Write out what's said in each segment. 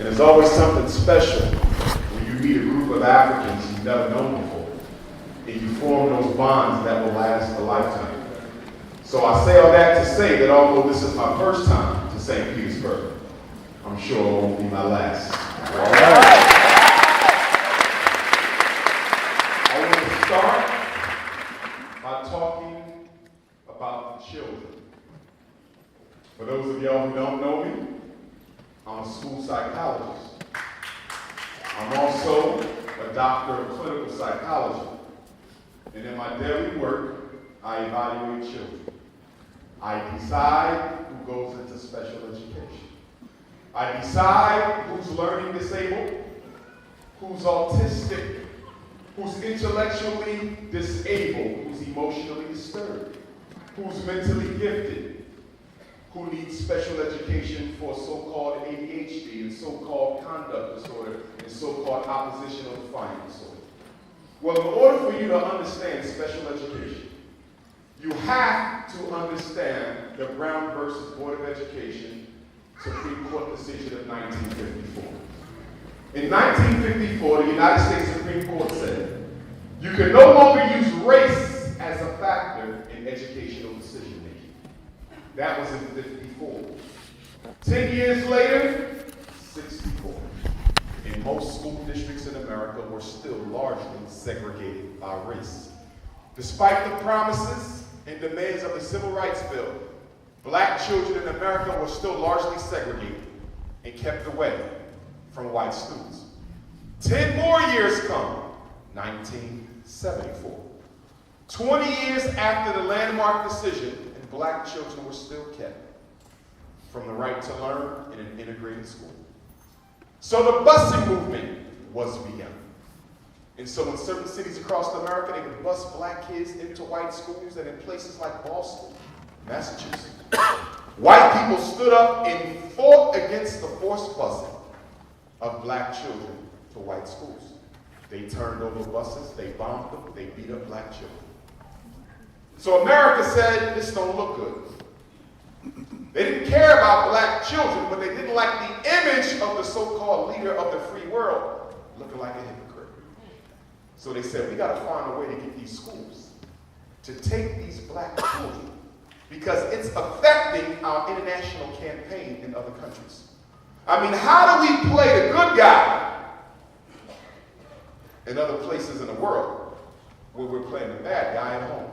And there's always something special when you meet a group of Africans you've never known before, and you form those bonds that will last a lifetime. So I say all that to say that although this is my first time to St. Petersburg, I'm sure it won't be my last. All right. I want to start by talking about the children. For those of y'all who don't know me, I'm a school psychologist. I'm also a doctor of clinical psychology. And in my daily work, I evaluate children. I decide who goes into special education. I decide who's learning disabled, who's autistic, who's intellectually disabled, who's emotionally disturbed, who's mentally gifted, who needs special education for so-called ADHD and so-called conduct disorder and so-called oppositional defiant disorder. Well, in order for you to understand special education, you have to understand the Brown versus Board of Education Supreme Court decision of 1954. In 1954, the United States Supreme Court said, you can no longer use race as a factor in educational decision making. That was in 54. 10 years later, 64. And most school districts in America were still largely segregated by race. Despite the promises and demands of the Civil Rights Bill, black children in America were still largely segregated and kept away from white students. 10 more years come, 1974. 20 years after the landmark decision, and black children were still kept from the right to learn in an integrated school. So the busing movement was begun. And so in certain cities across America, they would bus black kids into white schools, and in places like Boston, Massachusetts, white people stood up and fought against the forced busing of black children to white schools. They turned over buses, they bombed them, they beat up black children. So America said, this don't look good. They didn't care about black children, but they didn't like the image of the so-called leader of the free world looking like a hypocrite. So they said, we gotta find a way to get these schools to take these black children, because it's affecting our international campaign in other countries. I mean, how do we play the good guy in other places in the world where we're playing the bad guy at home?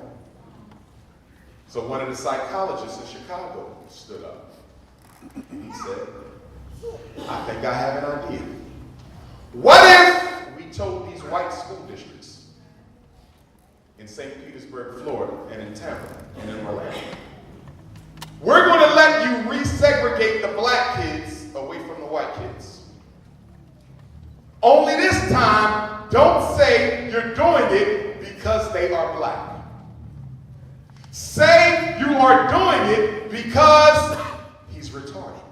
So one of the psychologists in Chicago stood up. He said, I think I have an idea. What if we told these white school districts in St. Petersburg, Florida, and in Tampa, and in Orlando, we're going to let you resegregate the black kids away from the white kids. Only this time, don't say you're doing it because they are black. Say you are doing it because he's retarded.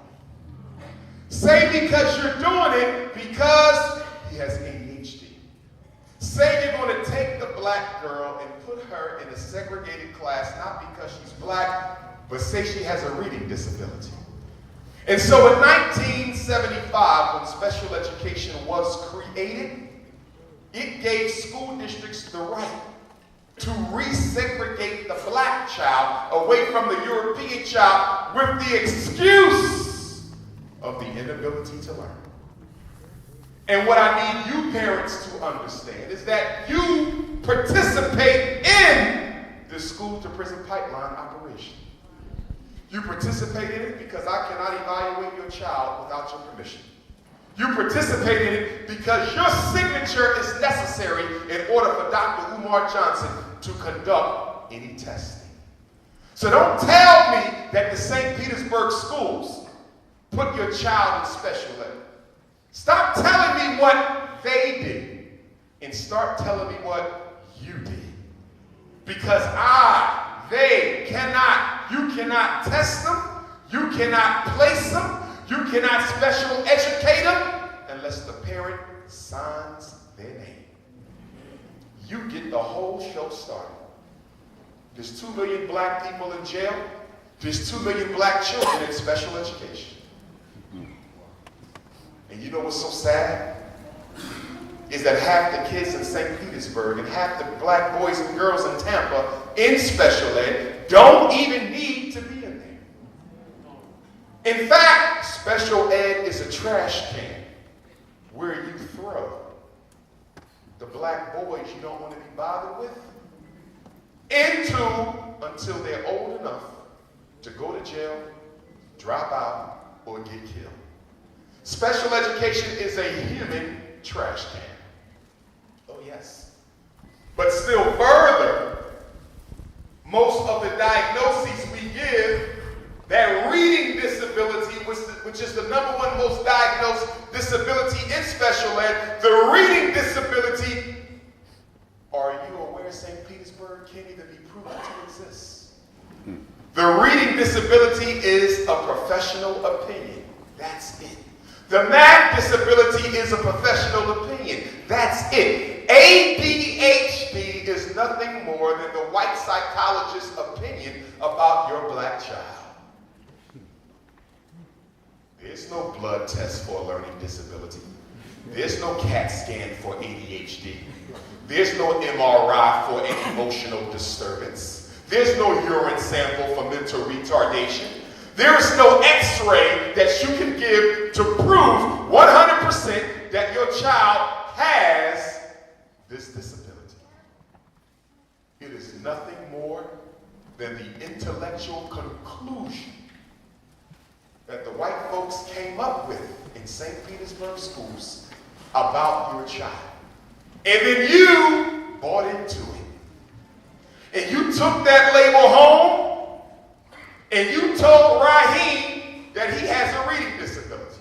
Say because you're doing it because he has ADHD. Say you're going to take the black girl and put her in a segregated class, not because she's black, but say she has a reading disability. And so in 1975, when special education was created, it gave school districts the right to resegregate the black child away from the European child with the excuse of the inability to learn. And what I need you parents to understand is that you participate in the school to prison pipeline operation. You participate in it because I cannot evaluate your child without your permission. You participate in it because your signature is necessary in order for Dr. Umar Johnson to conduct any testing. So don't tell me that the St. Petersburg schools put your child in special ed. Stop telling me what they did and start telling me what you did. Because they cannot, you cannot test them, you cannot place them, you cannot special educate them unless the parent signs their name. You get the whole show started. There's 2 million black people in jail. There's 2 million black children in special education. And you know what's so sad? Is that half the kids in St. Petersburg and half the black boys and girls in Tampa in special ed don't even need to be in there. In fact, special ed is a trash can where you throw the black boys you don't want to be bothered with into until they're old enough to go to jail, drop out, or get killed. Special education is a human trash can. Oh yes. But still further, most of the diagnoses we give, that reading disability, which is the #1 most diagnosed disability in special ed, the reading disability, are you aware St. Petersburg can't even be proven to exist? The reading disability is a professional opinion. That's it. The math disability is a professional opinion. That's it. ADHD is nothing more than the white psychologist's opinion about your black child. There's no blood test for a learning disability. There's no CAT scan for ADHD. There's no MRI for an emotional disturbance. There's no urine sample for mental retardation. There is no x-ray that you can give to prove 100% that your child has this disability. It is nothing more than the intellectual conclusion that the white folks came up with in St. Petersburg schools about your child. And then you bought into it. And you took that label home and you told Raheem that he has a reading disability.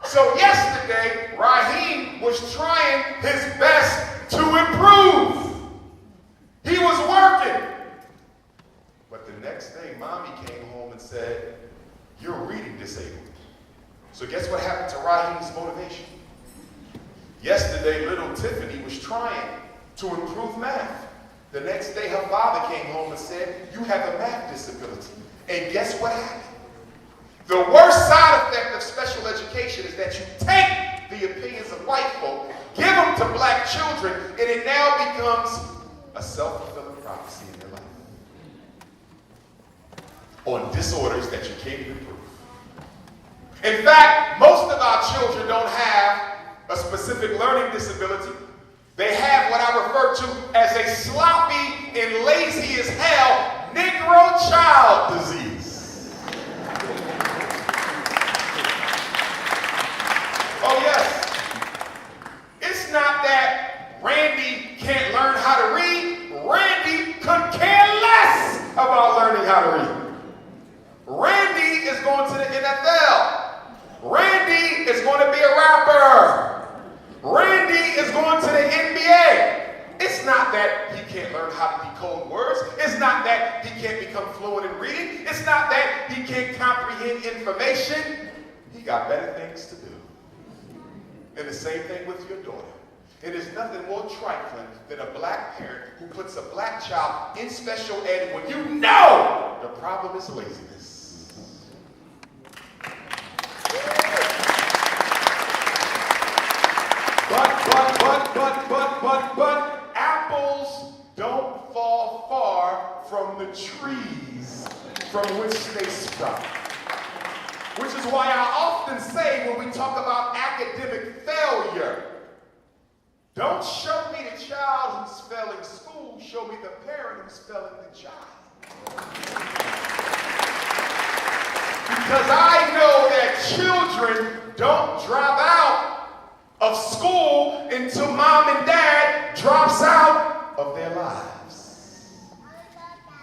So yesterday, Raheem was trying his best to improve. He was working. But the next day, Mommy came home and said, "You're reading disabled." So guess what happened to Raheem's motivation? Yesterday, little Tiffany was trying to improve math. The next day, her father came home and said, "You have a math disability." And guess what happened? The worst side effect of special education is that you take the opinions of white folk, give them to black children, and it now becomes a self-fulfilling prophecy in your life on disorders that you can't even prove. In fact, most of our children don't have a specific learning disability. They have what I refer to as a sloppy and lazy as hell Negro child disease. Oh yes. It's not that Randy can't learn how to read. Randy could care less about learning how to read. Randy is going to the NFL. Randy is going to be a rapper. Randy is going to the NBA. It's not that he can't learn how to decode words. It's not that he can't become fluent in reading. It's not that he can't comprehend information. He got better things to do. And the same thing with your daughter. It is nothing more trifling than a black parent who puts a black child in special ed when you know the problem is laziness. But apples don't fall far from the trees from which they sprout. Which is why I often say when we talk about academic failure, don't show me the child who's failing school, show me the parent who's failing the child. Because I know that children don't drop out of school until mom and dad drops out of their lives.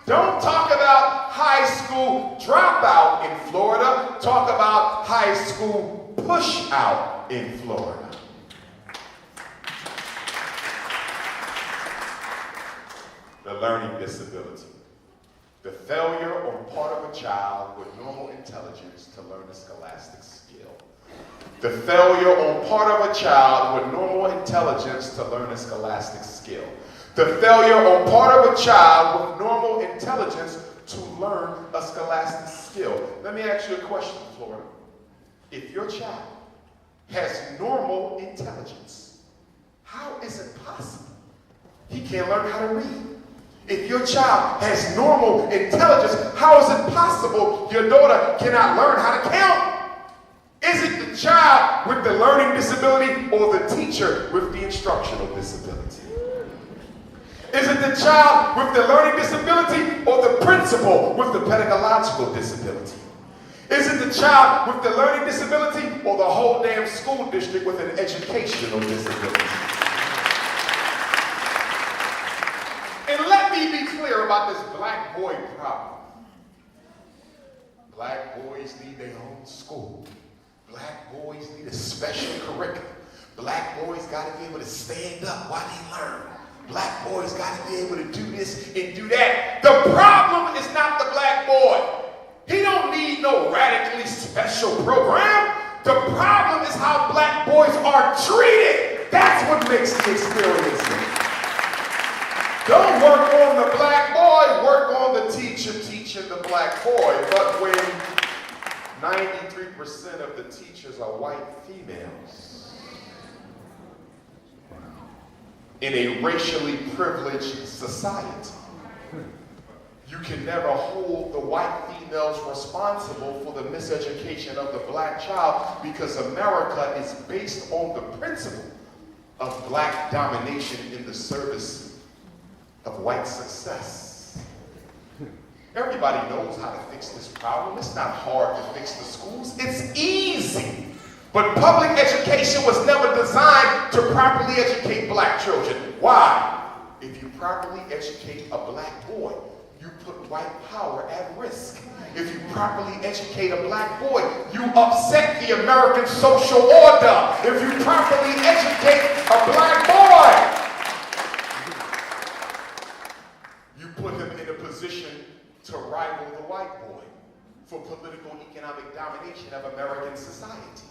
Don't talk about high school dropout in Florida. Talk about high school push out in Florida. The learning disability. The failure on part of a child with normal intelligence to learn a scholastic skill. The failure on part of a child with normal intelligence to learn a scholastic skill. The failure on part of a child with normal intelligence to learn a scholastic skill. Let me ask you a question, Florida. If your child has normal intelligence. How is it possible? He can't learn how to read. If your child has normal intelligence, how is it possible your daughter cannot learn how to count? Is it the child with the learning disability or the teacher with the instructional disability? Is it the child with the learning disability or the principal with the pedagogical disability? Is it the child with the learning disability or the whole damn school district with an educational disability? And let me be clear about this black boy problem. Black boys need their own school. Black boys need a special curriculum. Black boys got to be able to stand up while they learn. Black boys got to be able to do this and do that. The problem is not the black boy. He don't need no radically special program. The problem is how black boys are treated. That's what makes the experience different. Don't work on the black boy, work on the teacher teaching the black boy. But when 93% of the teachers are white females in a racially privileged society, you can never hold the white females responsible for the miseducation of the black child, because America is based on the principle of black domination in the service of white success. Everybody knows how to fix this problem. It's not hard to fix the schools. It's easy. But public education was never designed to properly educate black children. Why? If you properly educate a black boy, you put white power at risk. If you properly educate a black boy, you upset the American social order. If you properly educate a black boy, you put him in a position to rival the white boy for political economic domination of American society.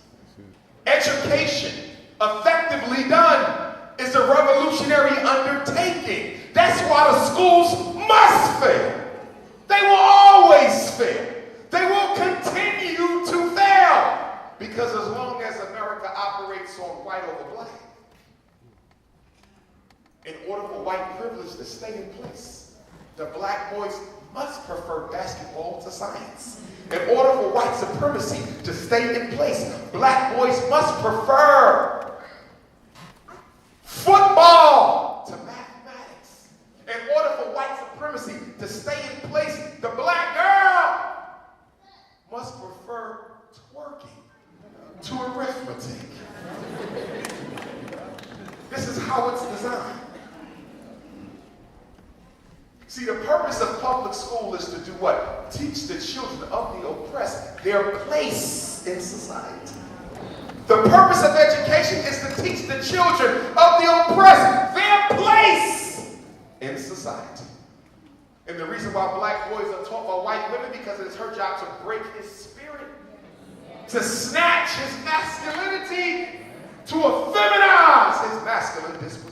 Education, effectively done, is a revolutionary undertaking. That's why the schools must fail. They will always fail. They will continue to fail. Because as long as America operates on white over black, in order for white privilege to stay in place, the black boys must prefer basketball to science. In order for white supremacy to stay in place, black boys must prefer football to mathematics. In order for white supremacy to stay in place, the black girl must prefer twerking to arithmetic. This is how it's designed. See, the purpose of public school is to do what? Teach the children of the oppressed their place in society. The purpose of education is to teach the children of the oppressed their place in society. And the reason why black boys are taught by white women, because it's her job to break his spirit, to snatch his masculinity, to effeminize his masculine disposition.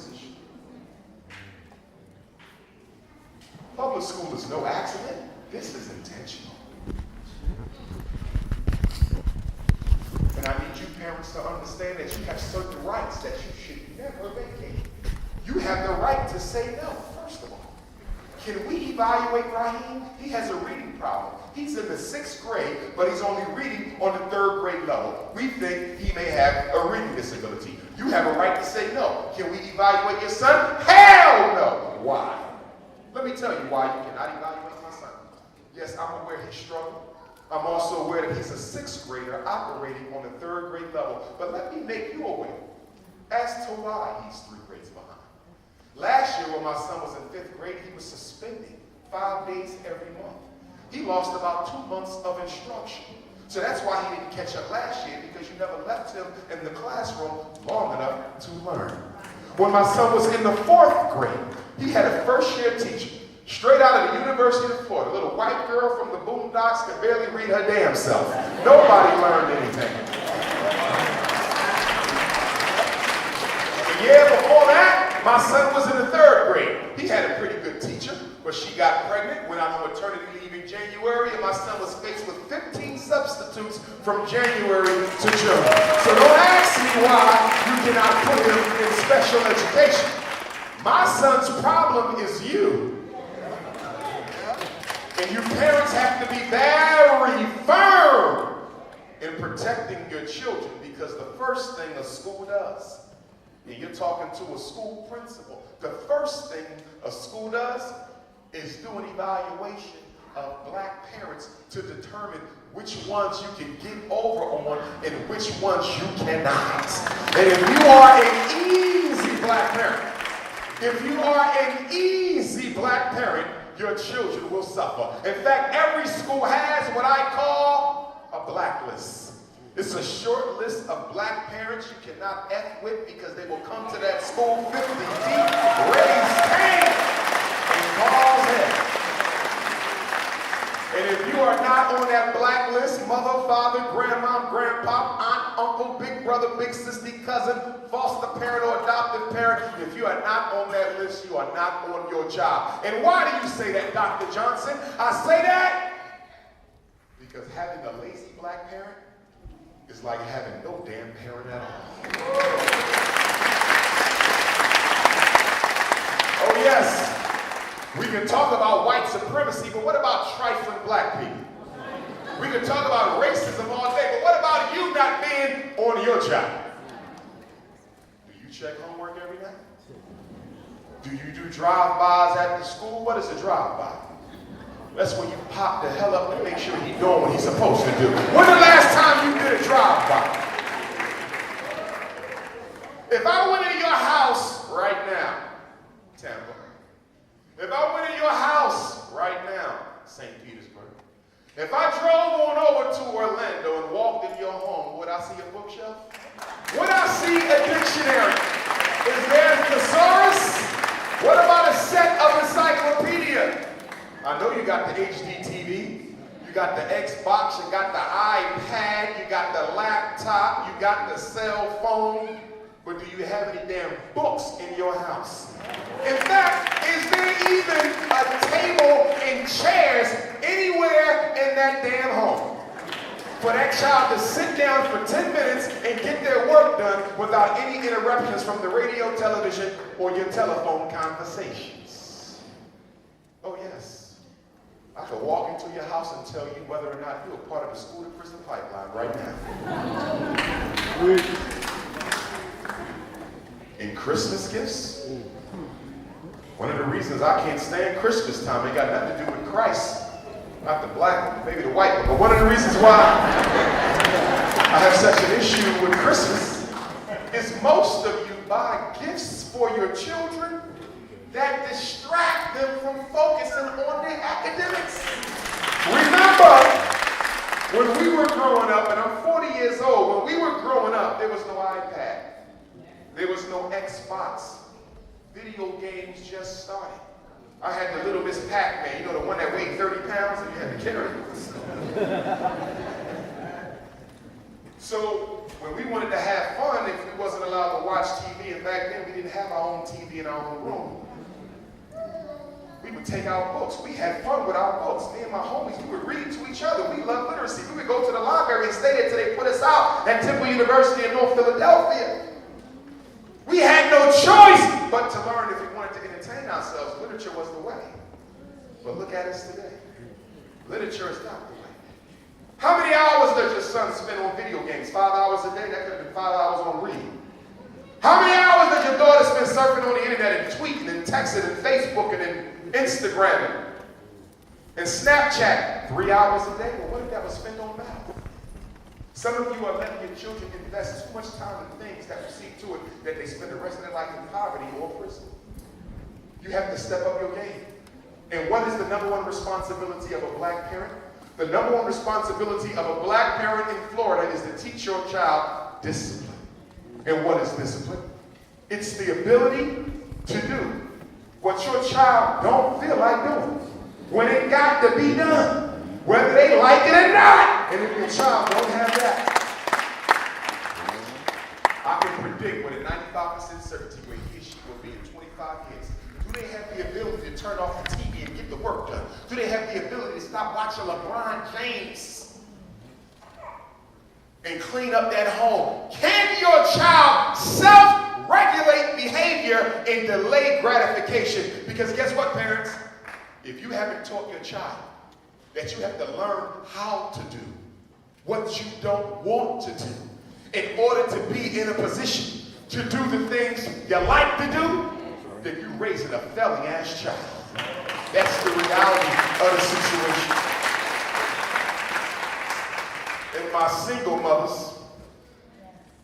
Public school is no accident. This is intentional. And I need you parents to understand that you have certain rights that you should never vacate. You have the right to say no, first of all. Can we evaluate Raheem? He has a reading problem. He's in the 6th grade, but he's only reading on the 3rd grade level. We think he may have a reading disability. You have a right to say no. Can we evaluate your son? Hell no. Why? Let me tell you why you cannot evaluate my son. Yes, I'm aware he struggled. I'm also aware that he's a 6th grader operating on the 3rd grade level. But let me make you aware as to why he's 3 grades behind. Last year when my son was in 5th grade, he was suspended 5 days every month. He lost about 2 months of instruction. So that's why he didn't catch up last year, because you never left him in the classroom long enough to learn. When my son was in the 4th grade, he had a first-year teacher, straight out of the University of Florida. A little white girl from the boondocks could barely read her damn self. Nobody learned anything. The year before that, my son was in the 3rd grade. He had a pretty good teacher, but she got pregnant, went out on maternity leave in January, and my son was faced with 15 substitutes from January to June. So don't ask why you cannot put him in special education. My son's problem is you. And you parents have to be very firm in protecting your children, because the first thing a school does, and you're talking to a school principal, the first thing a school does is do an evaluation of black parents to determine which ones you can get over on and which ones you cannot. And if you are an easy black parent, your children will suffer. In fact, every school has what I call a blacklist. It's a short list of black parents you cannot F with, because they will come to that school 50 deep, raise Cain, and cause hell. And if you are not on that blacklist, mother, father, grandma, grandpa, aunt, uncle, big brother, big sister, cousin, foster parent, or adoptive parent, if you are not on that list, you are not on your job. And why do you say that, Dr. Johnson? I say that because having a lazy black parent is like having no damn parent at all. Oh yes, we can talk about white supremacy, but what about trifling black people? We can talk about racism all day, but what about you not being on your job? Do you check homework every night? Do you do drive-bys at the school? What is a drive-by? That's when you pop the hell up to make sure he's doing what he's supposed to do. When's the last time you did a drive-by? If I went in your house right now, Tampa, if I went in your house right now, St. Petersburg, if I drove on over to Orlando and walked in your home, would I see a bookshelf? Would I see a dictionary? Is there a thesaurus? What about a set of encyclopedia? I know you got the HD TV, you got the Xbox, you got the iPad, you got the laptop, you got the cell phone, but do you have any damn books in your house? In fact, is there even a table and chairs anywhere in that damn home for that child to sit down for 10 minutes and get their work done without any interruptions from the radio, television, or your telephone conversations? Oh yes. I could walk into your house and tell you whether or not you're a part of the school to prison pipeline right now. In Christmas gifts, one of the reasons I can't stand Christmas time ain't got nothing to do with Christ, not the black one, maybe the white one, but one of the reasons why I have such an issue with Christmas is most of you buy gifts for your children that distract them from focusing on their academics. Remember, when we were growing up, and I'm 40 years old, when we were growing up, there was no iPad. There was no Xbox. Video games just started. I had the little Miss Pac-Man, you know, the one that weighed 30 pounds and you had to carry it. So when we wanted to have fun, if we wasn't allowed to watch TV, and back then we didn't have our own TV in our own room, we would take our books. We had fun with our books. Me and my homies, we would read to each other. We loved literacy. We would go to the library and stay there till they put us out at Temple University in North Philadelphia. We had no choice but to learn if we wanted to entertain ourselves. Literature was the way. But look at us today. Literature is not the way. How many hours does your son spend on video games? 5 hours a day? That could have been 5 hours on reading. How many hours does your daughter spend surfing on the internet and tweeting and texting and Facebooking and Instagramming and Snapchat? 3 hours a day? Well, what if that was spent on math? Some of you are letting your children invest too much time in things that will see to it that they spend the rest of their life in poverty or prison. You have to step up your game. And what is the #1 responsibility of a black parent? The #1 responsibility of a black parent in Florida is to teach your child discipline. And what is discipline? It's the ability to do what your child don't feel like doing when it got to be done, whether they like it or not. And if your child don't have that, I can predict with a 95% certainty where he or she will be in 25 years. Do they have the ability to turn off the TV and get the work done? Do they have the ability to stop watching LeBron James and clean up that home? Can your child self-regulate behavior and delay gratification. Because guess what, parents? If you haven't taught your child that you have to learn how to do what you don't want to do in order to be in a position to do the things you like to do, then you're raising a failing-ass child. That's the reality of the situation. And my single mothers,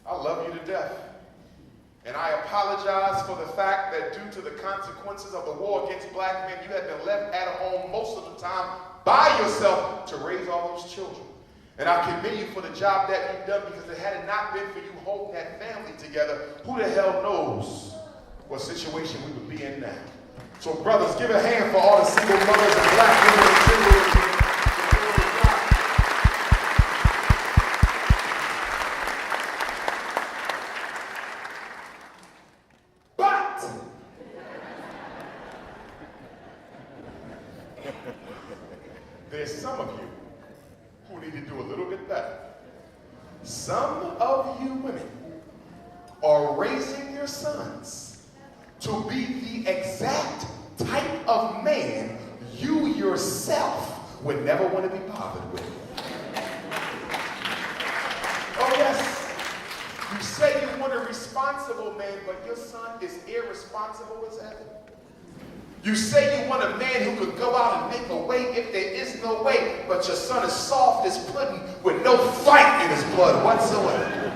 I love you to death. And I apologize for the fact that due to the consequences of the war against black men, you have been left at home most of the time by yourself to raise all those children. And I commend you for the job that you've done, because if it had not been for you holding that family together, who the hell knows what situation we would be in now. So brothers, give a hand for all the single mothers and black women and single. There's some of you who need to do a little bit better. Some of you women are raising your sons to be the exact type of man you yourself would never want to be bothered with. Oh yes, you say you want a responsible man, but your son is irresponsible as hell. You say you want a man who could go out and make a way if there is no way, but your son is soft as pudding with no fight in his blood whatsoever.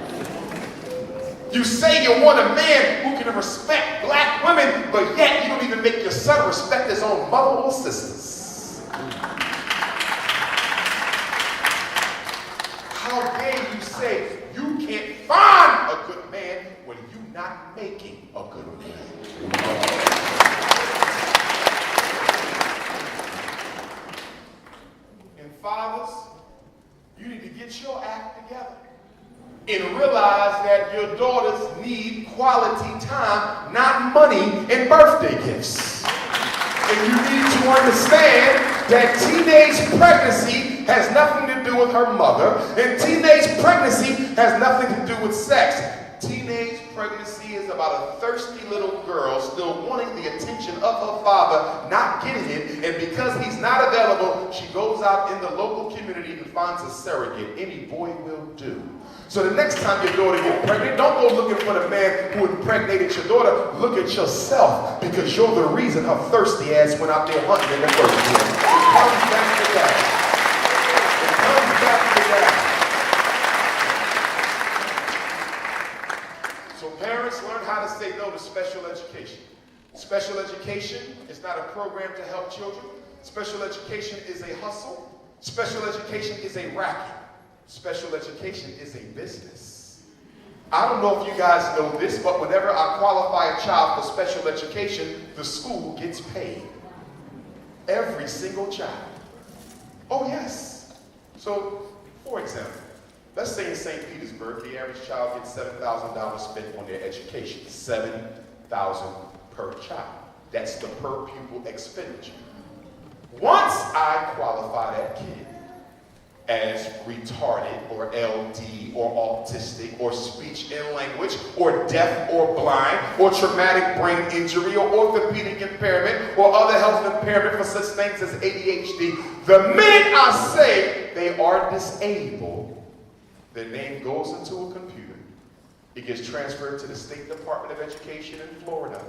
You say you want a man who can respect black women, but yet you don't even make your son respect his own mother or sisters. How dare you say you can't find a good man when you're not making a good man? Fathers, you need to get your act together and realize that your daughters need quality time, not money and birthday gifts. And you need to understand that teenage pregnancy has nothing to do with her mother, and teenage pregnancy has nothing to do with sex. Teenage pregnancy is about a thirsty little girl still wanting the attention of her father, not getting it, and because he's not available, she goes out in the local community and finds a surrogate. Any boy will do. So the next time your daughter gets pregnant, don't go looking for the man who impregnated your daughter. Look at yourself, because you're the reason her thirsty ass went out there hunting in the first place. It comes back to that. It comes back to that. Parents, learn how to say no to special education. Special education is not a program to help children. Special education is a hustle. Special education is a racket. Special education is a business. I don't know if you guys know this, but whenever I qualify a child for special education, the school gets paid. Every single child. Oh yes. So, for example, let's say in St. Petersburg, the average child gets $7,000 spent on their education. $7,000 per child. That's the per pupil expenditure. Once I qualify that kid as retarded or LD or autistic or speech and language or deaf or blind or traumatic brain injury or orthopedic impairment or other health impairment for such things as ADHD, the minute I say they are disabled, their name goes into a computer. It gets transferred to the State Department of Education in Florida.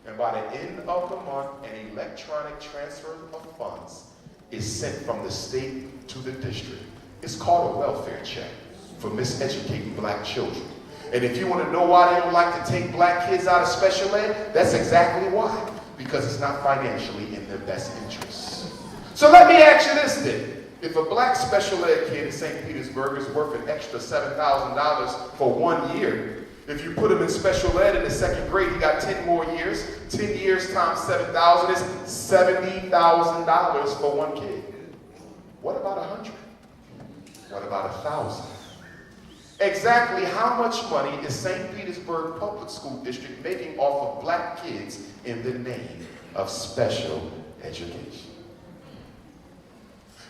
And by the end of the month, an electronic transfer of funds is sent from the state to the district. It's called a welfare check for miseducating black children. And if you want to know why they don't like to take black kids out of special ed, that's exactly why. Because it's not financially in their best interests. So let me ask you this then. If a black special ed kid in St. Petersburg is worth an extra $7,000 for 1 year, if you put him in special ed in the second grade, he got 10 more years. 10 years times 7,000 is $70,000 for one kid. What about 100? What about 1,000? Exactly how much money is St. Petersburg Public School District making off of black kids in the name of special education?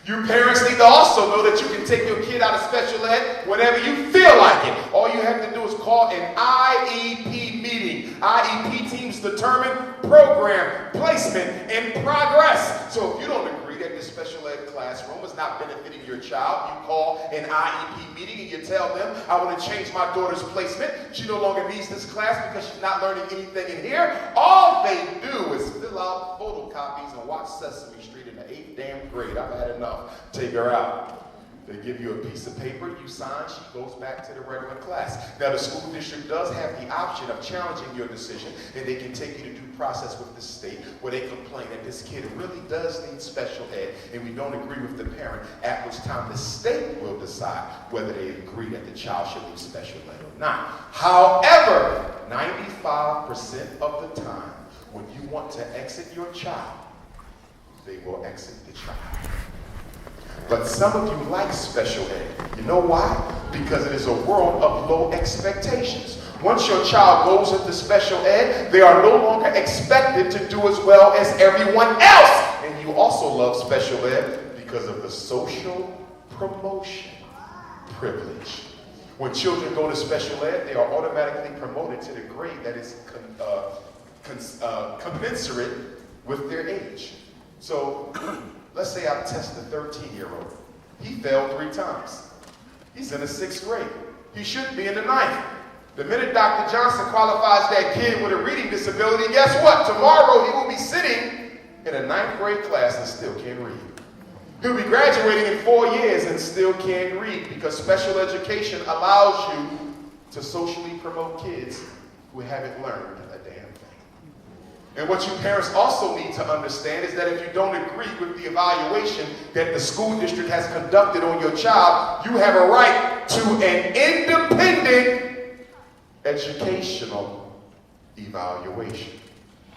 You parents need to also know that you can take your kid out of special ed whenever you feel like it. All you have to do is call an IEP meeting. IEP teams determine program, placement, and progress. So if you don't agree that this special ed classroom is not benefiting your child, you call an IEP meeting and you tell them, I want to change my daughter's placement. She no longer needs this class because she's not learning anything in here. All they do is fill out photocopies and watch Sesame Street in the 8th damn grade. I've had enough. Take her out. They give you a piece of paper, you sign, she goes back to the regular class. Now the school district does have the option of challenging your decision, and they can take you to due process with the state where they complain that this kid really does need special ed and we don't agree with the parent, at which time the state will decide whether they agree that the child should leave special ed or not. However, 95% of the time when you want to exit your child, they will exit the child. But some of you like special ed. You know why? Because it is a world of low expectations. Once your child goes into special ed, they are no longer expected to do as well as everyone else. And you also love special ed because of the social promotion privilege. When children go to special ed, they are automatically promoted to the grade that is commensurate with their age. So, let's say I test a 13-year-old. He failed 3 times. He's in the 6th grade. He should be in the 9th. The minute Dr. Johnson qualifies that kid with a reading disability, guess what? Tomorrow he will be sitting in a 9th grade class and still can't read. He'll be graduating in 4 years and still can't read because special education allows you to socially promote kids who haven't learned a damn thing. And what you parents also need to understand is that if you don't agree with the evaluation that the school district has conducted on your child, you have a right to an independent educational evaluation.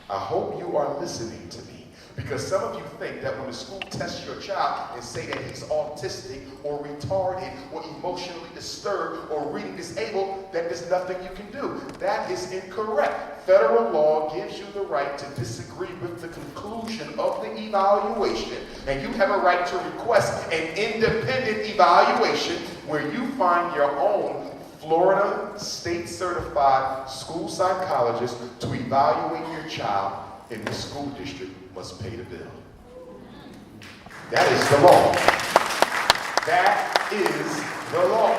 I hope you are listening to me. Because some of you think that when the school tests your child and say that he's autistic or retarded or emotionally disturbed or reading disabled, that there's nothing you can do. That is incorrect. Federal law gives you the right to disagree with the conclusion of the evaluation, and you have a right to request an independent evaluation where you find your own Florida state-certified school psychologist to evaluate your child, and the school district must pay the bill. That is the law. That is the law.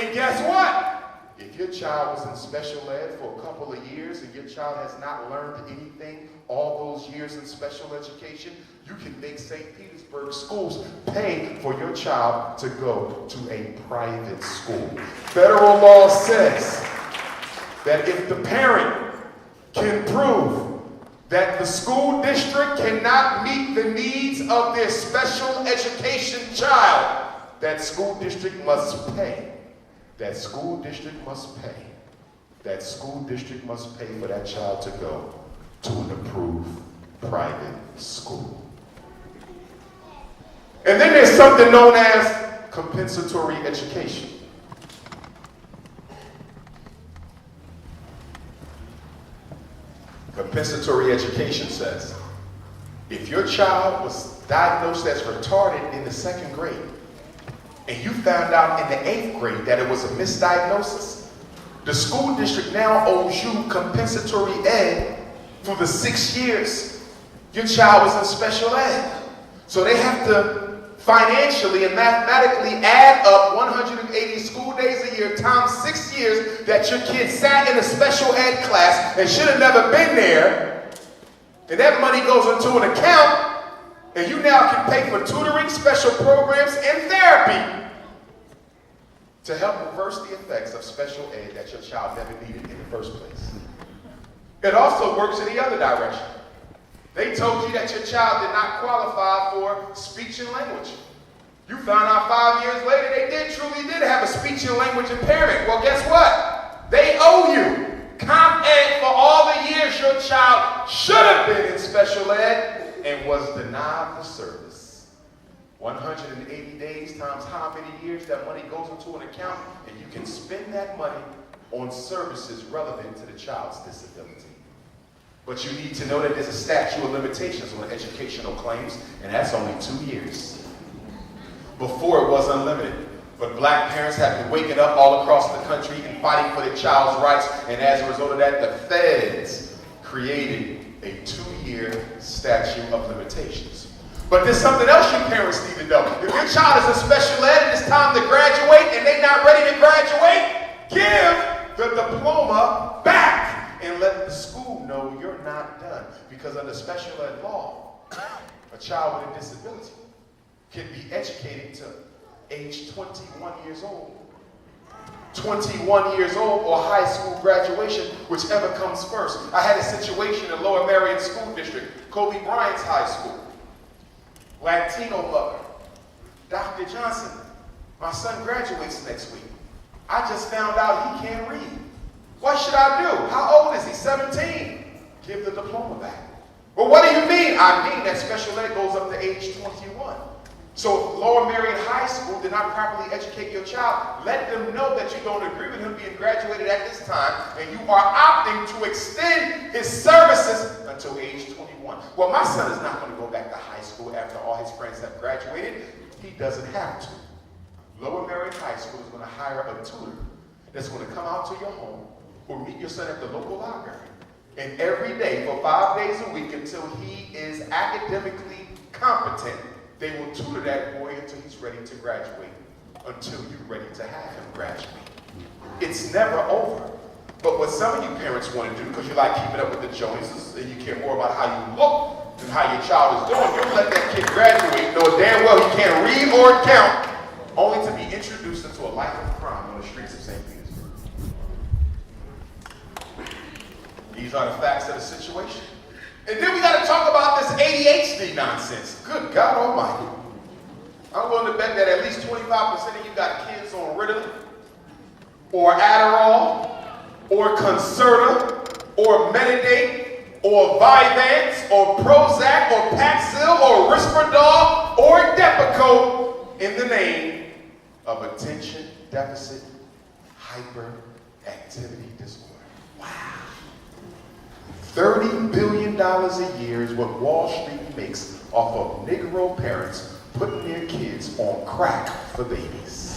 And guess what? If your child was in special ed for a couple of years and your child has not learned anything all those years in special education, you can make St. Petersburg schools pay for your child to go to a private school. Federal law says that if the parent can prove that the school district cannot meet the needs of their special education child, that school district must pay. That school district must pay. That school district must pay for that child to go to an approved private school. And then there's something known as compensatory education. Compensatory education says, if your child was diagnosed as retarded in the 2nd grade, and you found out in the 8th grade that it was a misdiagnosis, the school district now owes you compensatory ed for the 6 years your child was in special ed. So they have to financially and mathematically add up 180 school days a year times 6 years that your kid sat in a special ed class and should have never been there. And that money goes into an account, and you now can pay for tutoring, special programs, and therapy to help reverse the effects of special ed that your child never needed in the first place. It also works in the other direction. They told you that your child did not qualify for speech and language. You found out 5 years later they truly did have a speech and language impairment. Well, guess what? They owe you comp ed for all the years your child should have been in special ed and was denied the service. 180 days times how many years that money goes into an account, and you can spend that money on services relevant to the child's disability. But you need to know that there's a statute of limitations on educational claims, and that's only 2 years. Before it was unlimited. But black parents have been waking up all across the country and fighting for their child's rights. And as a result of that, the feds created a 2-year statute of limitations. But there's something else you parents need to know. If your child is in special ed and it's time to graduate and they're not ready to graduate, give the diploma back and let the school know you're not done. Because under special ed law, a child with a disability can be educated to age 21 years old. 21 years old or high school graduation, whichever comes first. I had a situation in Lower Marion School District, Kobe Bryant's high school. Latino mother, Dr. Johnson, my son graduates next week. I just found out he can't read. What should I do? How old is he? 17. Give the diploma back. Well, what do you mean? I mean that special ed goes up to age 21. So if Lower Marion High School did not properly educate your child, let them know that you don't agree with him being graduated at this time, and you are opting to extend his services until age 21. Well, my son is not going to go back to high school after all his friends have graduated. He doesn't have to. Lower Marion High School is going to hire a tutor that's going to come out to your home or meet your son at the local library. And every day for 5 days a week until he is academically competent, they will tutor that boy until he's ready to graduate, until you're ready to have him graduate. It's never over. But what some of you parents want to do, because you like keeping up with the Joneses and you care more about how you look than how your child is doing, you'll let that kid graduate, know damn well he can't read or count, only to be introduced into a life of crime on the streets of St. Petersburg. These are the facts of the situation. And then we got to talk about this ADHD nonsense. Good God Almighty. I'm willing to bet that at least 25% of you got kids on Ritalin, or Adderall, or Concerta, or Metadate, or Vyvanse, or Prozac, or Paxil, or Risperdal, or Depakote in the name of attention deficit hyperactivity disorder. Wow. $30 billion a year is what Wall Street makes off of Negro parents putting their kids on crack for babies.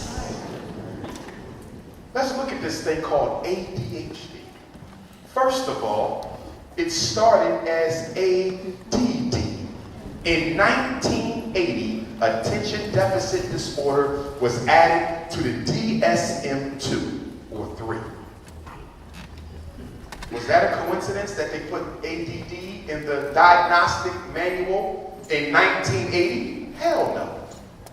Let's look at this thing called ADHD. First of all, it started as ADD. In 1980, attention deficit disorder was added to the DSM-2 or 3. Was that a coincidence that they put ADD in the diagnostic manual in 1980? Hell no.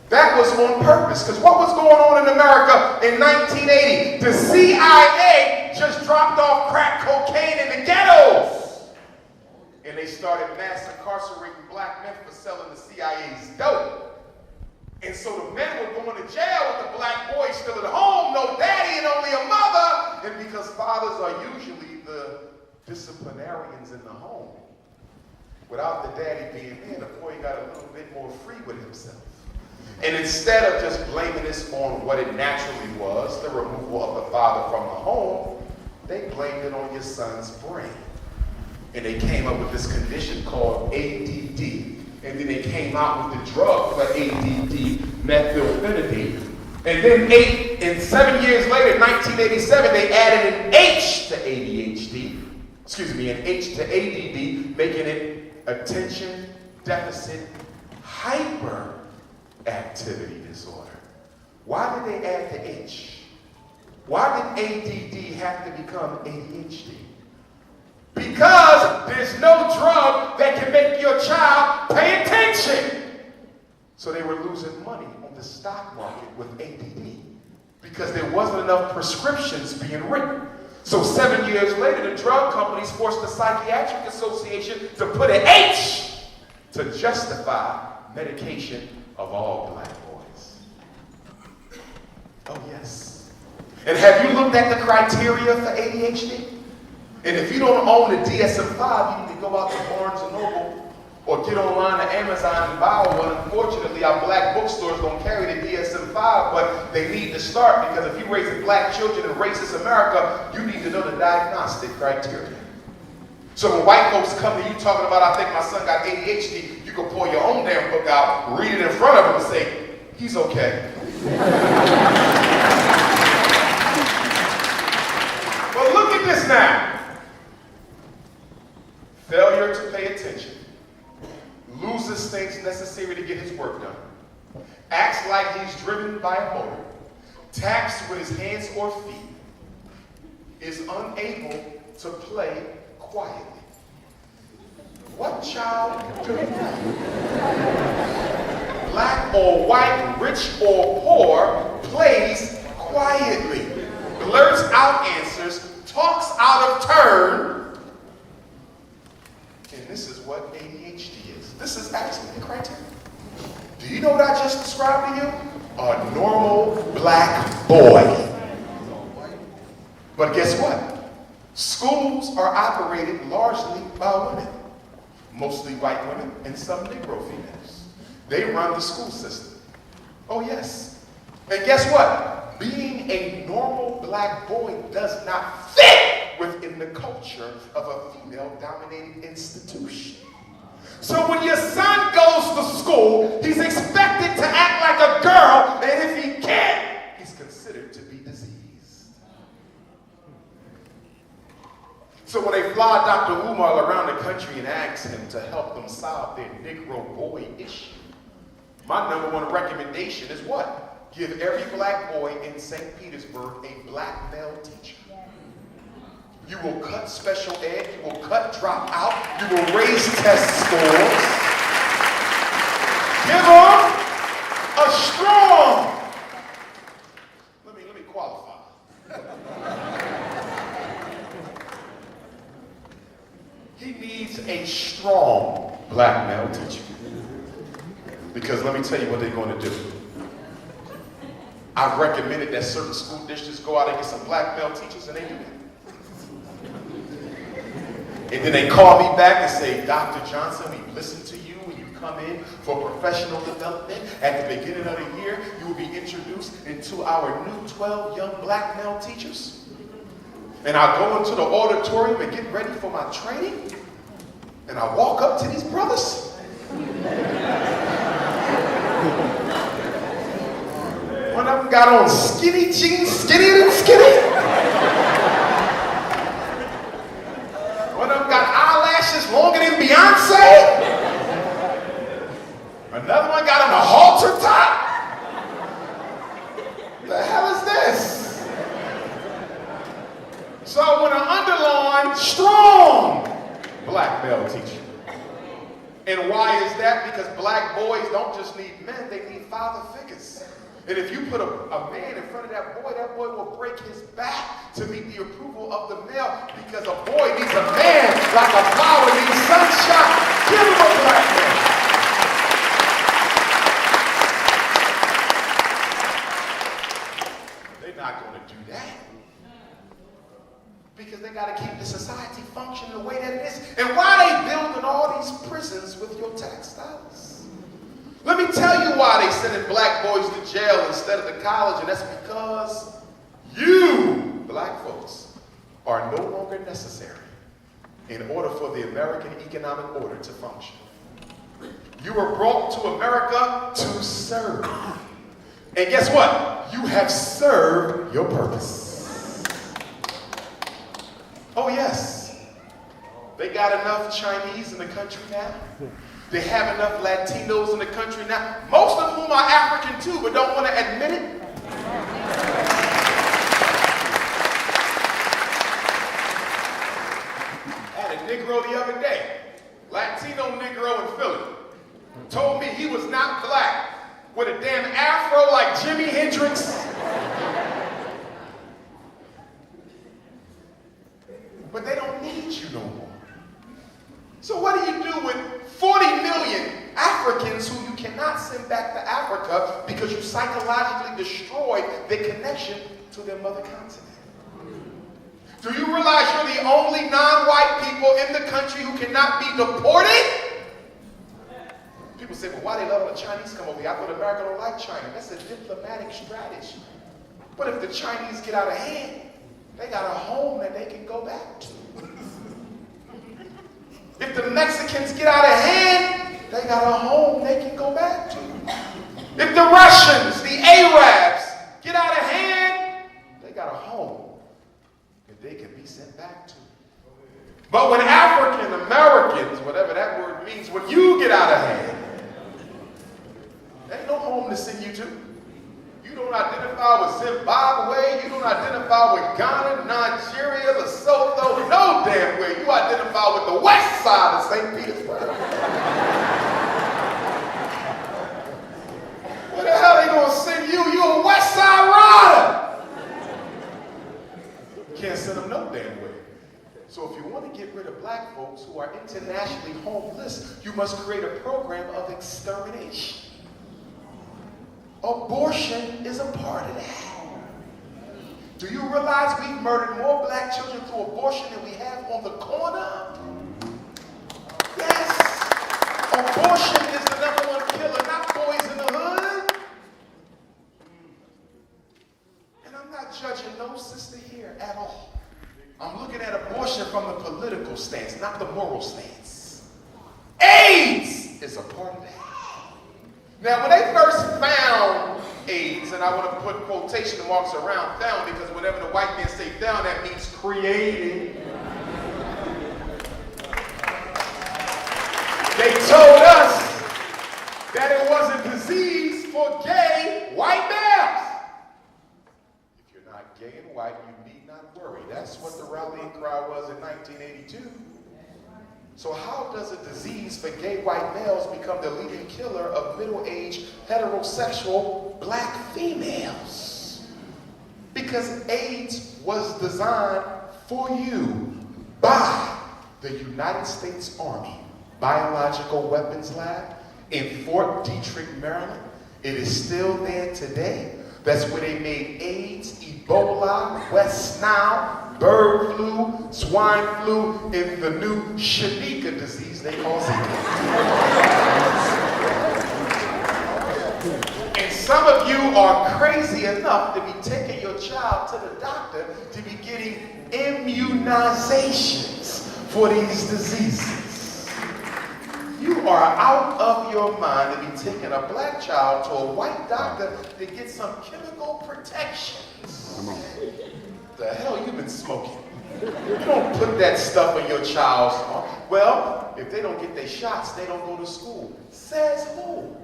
That was on purpose, because what was going on in America in 1980? The CIA just dropped off crack cocaine in the ghettos. And they started mass incarcerating black men for selling the CIA's dope. And so the men were going to jail with the black boys still at home, no daddy and only a mother. And because fathers are usually the disciplinarians in the home, without the daddy being there, the boy got a little bit more free with himself. And instead of just blaming this on what it naturally was, the removal of the father from the home, they blamed it on your son's brain. And they came up with this condition called ADD. And then they came out with the drug for ADD, methylphenidate. And then 7 years later, in 1987, they added an H to ADHD, an H to ADD, making it attention deficit hyperactivity disorder. Why did they add the H? Why did ADD have to become ADHD? Because there's no drug that can make your child pay attention. So they were losing money on the stock market with ADD because there wasn't enough prescriptions being written. So 7 years later, the drug companies forced the Psychiatric Association to put an H to justify medication of all black boys. Oh yes. And have you looked at the criteria for ADHD? And if you don't own the DSM-5, you need to go out to Barnes & Noble or get online to Amazon and buy one. Unfortunately, our black bookstores don't carry the DSM-5, but they need to start, because if you're raising black children in racist America, you need to know the diagnostic criteria. So when white folks come to you talking about, I think my son got ADHD, you can pull your own damn book out, read it in front of them and say, He's okay. But look at this now. Failure to pay attention. Loses things necessary to get his work done. Acts like he's driven by a motor. Taps with his hands or feet. Is unable to play quietly. What child could that? Black or white, rich or poor, plays quietly. Blurts out answers, talks out of turn. And this is what ADHD is. This is actually the criteria. Do you know what I just described to you? A normal black boy. But guess what? Schools are operated largely by women. Mostly white women and some Negro females. They run the school system. Oh yes. And guess what? Being a normal black boy does not fit within the culture of a female-dominated institution. So when your son goes to school, he's expected to act like a girl, and if he can't, he's considered to be diseased. So when they fly Dr. Umar around the country and ask him to help them solve their Negro boy issue, my number one recommendation is what? Give every black boy in St. Petersburg a black male teacher. You will cut special ed, you will cut dropout, you will raise test scores. Give them a strong, let me qualify. He needs a strong black male teacher. Because let me tell you what they're going to do. I've recommended that certain school districts go out and get some black male teachers, and they do that. And then they call me back and say, Dr. Johnson, we listened to you when you come in for professional development. At the beginning of the year, you will be introduced into our new 12 young black male teachers. And I go into the auditorium and get ready for my training. And I walk up to these brothers. One of them got on skinny jeans, skinnier than skinny. One of them got eyelashes longer than Beyonce. Another one got on a halter top. The hell is this? So when I underline strong black male teacher. And why is that? Because black boys don't just need men, they need father figures. And if you put a man in front of that boy will break his back to meet the approval of the male, because a boy needs a man like a flower needs sunshine. Give him a black man. They're not going to do that. Because they got to keep the society functioning the way that it is. And why are they building all these prisons with your tax dollars? Let me tell you why they sending black boys to jail instead of to college, and that's because you, black folks, are no longer necessary in order for the American economic order to function. You were brought to America to serve. And guess what? You have served your purpose. Oh yes, they got enough Chinese in the country now. They have enough Latinos in the country now, most of whom are African too, but don't want to admit it. I had a Negro the other day, Latino Negro in Philly, told me he was not black, with a damn afro like Jimi Hendrix. But they don't need you no more. So what do you do with 40 million Africans who you cannot send back to Africa because you psychologically destroyed their connection to their mother continent? Do you realize you're the only non-white people in the country who cannot be deported? People say, well, why they let all the Chinese come over here? I thought America don't like China. That's a diplomatic strategy. But if the Chinese get out of hand, they got a home that they can go back to. If the Mexicans get out of hand, they got a home they can go back to. If the Russians But when African Americans, whatever that word means, when you get out of hand, there ain't no home to send you to. You don't identify with Zimbabwe, you don't identify with Ghana, Nigeria, Lesotho, no damn way. You identify with the west side of St. Petersburg. Where the hell are they gonna send you? You a west side rider. You can't send them no damn way. So if you want to get rid of black folks who are internationally homeless, you must create a program of extermination. Abortion is a part of that. Do you realize we've murdered more black children through abortion than we have on the corner? Yes. Abortion is the #1 killer, not boys in the hood. And I'm not judging no sister here at all. I'm looking at abortion from the political stance, not the moral stance. AIDS is a part of that. Now, when they first found AIDS, and I want to put quotation marks around found, because whenever the white men say found, that means created. They told us that it was a disease for gay white males. If you're not gay and white, you need not worry. That's what the rallying cry was in 1982. So how does a disease for gay white males become the leading killer of middle-aged heterosexual black females? Because AIDS was designed for you by the United States Army Biological Weapons Lab in Fort Detrick, Maryland. It is still there today. That's where they made AIDS, Ebola, West Nile, bird flu, swine flu, and the new Shanika disease they call Zika. And some of you are crazy enough to be taking your child to the doctor to be getting immunizations for these diseases. You are out of your mind to be taking a black child to a white doctor to get some chemical protections. Come on. The hell you been smoking? You don't put that stuff in your child's arm. Well, if they don't get their shots, they don't go to school. Says who?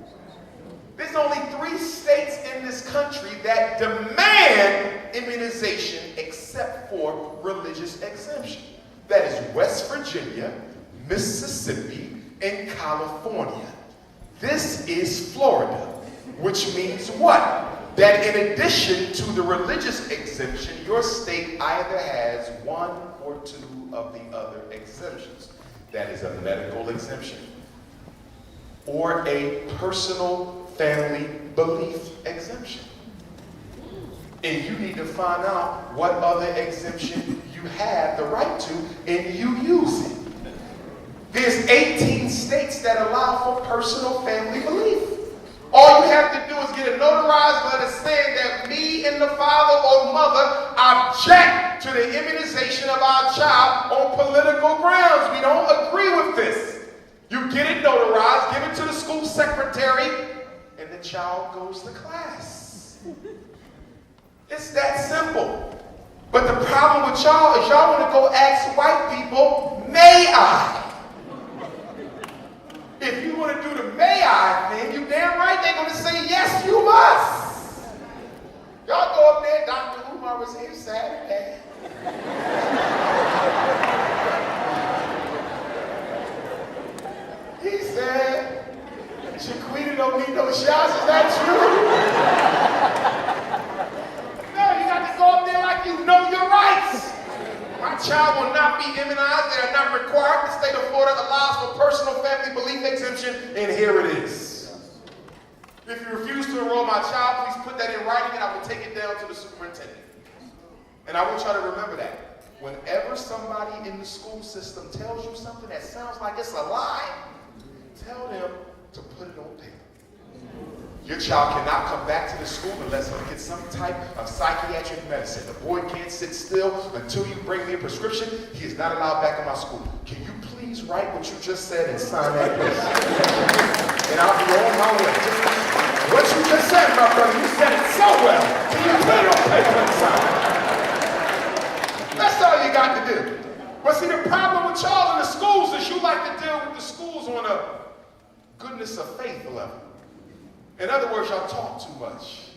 There's only 3 states in this country that demand immunization except for religious exemption. That is West Virginia, Mississippi, and California. This is Florida, which means what? That in addition to the religious exemption, your state either has 1 or 2 of the other exemptions. That is a medical exemption or a personal family belief exemption. And you need to find out what other exemption you have the right to and you use it. There's 18 states that allow for personal family belief. All you have to do is get a notarized letter saying that me and the father or mother object to the immunization of our child on political grounds. We don't agree with this. You get it notarized, give it to the school secretary, and the child goes to class. It's that simple. But the problem with y'all is y'all want to go ask white people, may I? If you want to do the may I thing, you damn right they're going to say, yes, you must. Y'all go up there, Dr. Umar was here Saturday. He said, Shaquita don't need no shots, is that true? No, you got to go up there like you know your rights. My child will not be immunized. They are not required. The state of Florida allows for personal family belief exemption, and here it is. If you refuse to enroll my child, please put that in writing, and I will take it down to the superintendent. And I want y'all to remember that. Whenever somebody in the school system tells you something that sounds like it's a lie, tell them to put it on paper. Your child cannot come back to the school unless he gets some type of psychiatric medicine. The boy can't sit still until you bring me a prescription. He is not allowed back in my school. Can you please write what you just said and sign that list? And I'll be on my way. What you just said, my brother, you said it so well. Can you put it on paper and sign it? That's all you got to do. But see, the problem with y'all in the schools is you like to deal with the schools on a goodness of faith level. In other words, y'all talk too much.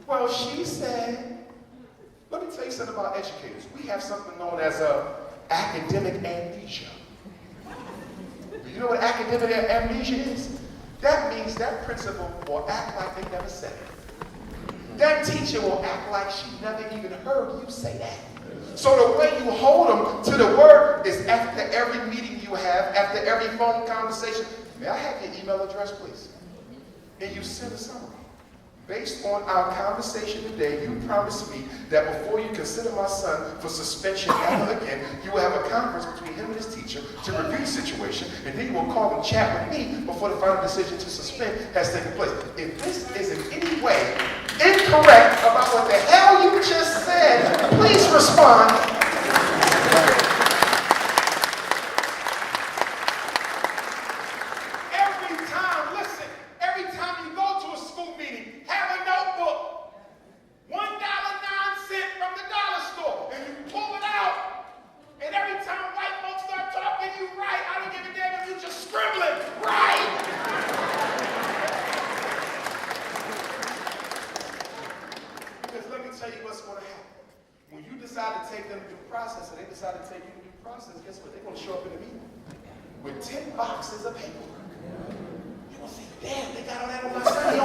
Well, she said, let me tell you something about educators. We have something known as academic amnesia. Do you know what academic amnesia is? That means that principal will act like they never said it. That teacher will act like she never even heard you say that. So the way you hold them to the word is after every meeting you have, after every phone conversation. May I have your email address, please? And you send a summary. Based on our conversation today, you promised me that before you consider my son for suspension ever again, you will have a conference between him and his teacher to review the situation, and then you will call and chat with me before the final decision to suspend has taken place. If this is in any way incorrect about what the hell you just said, please respond. With 10 boxes of paper. You will say, damn, they got all that on my son.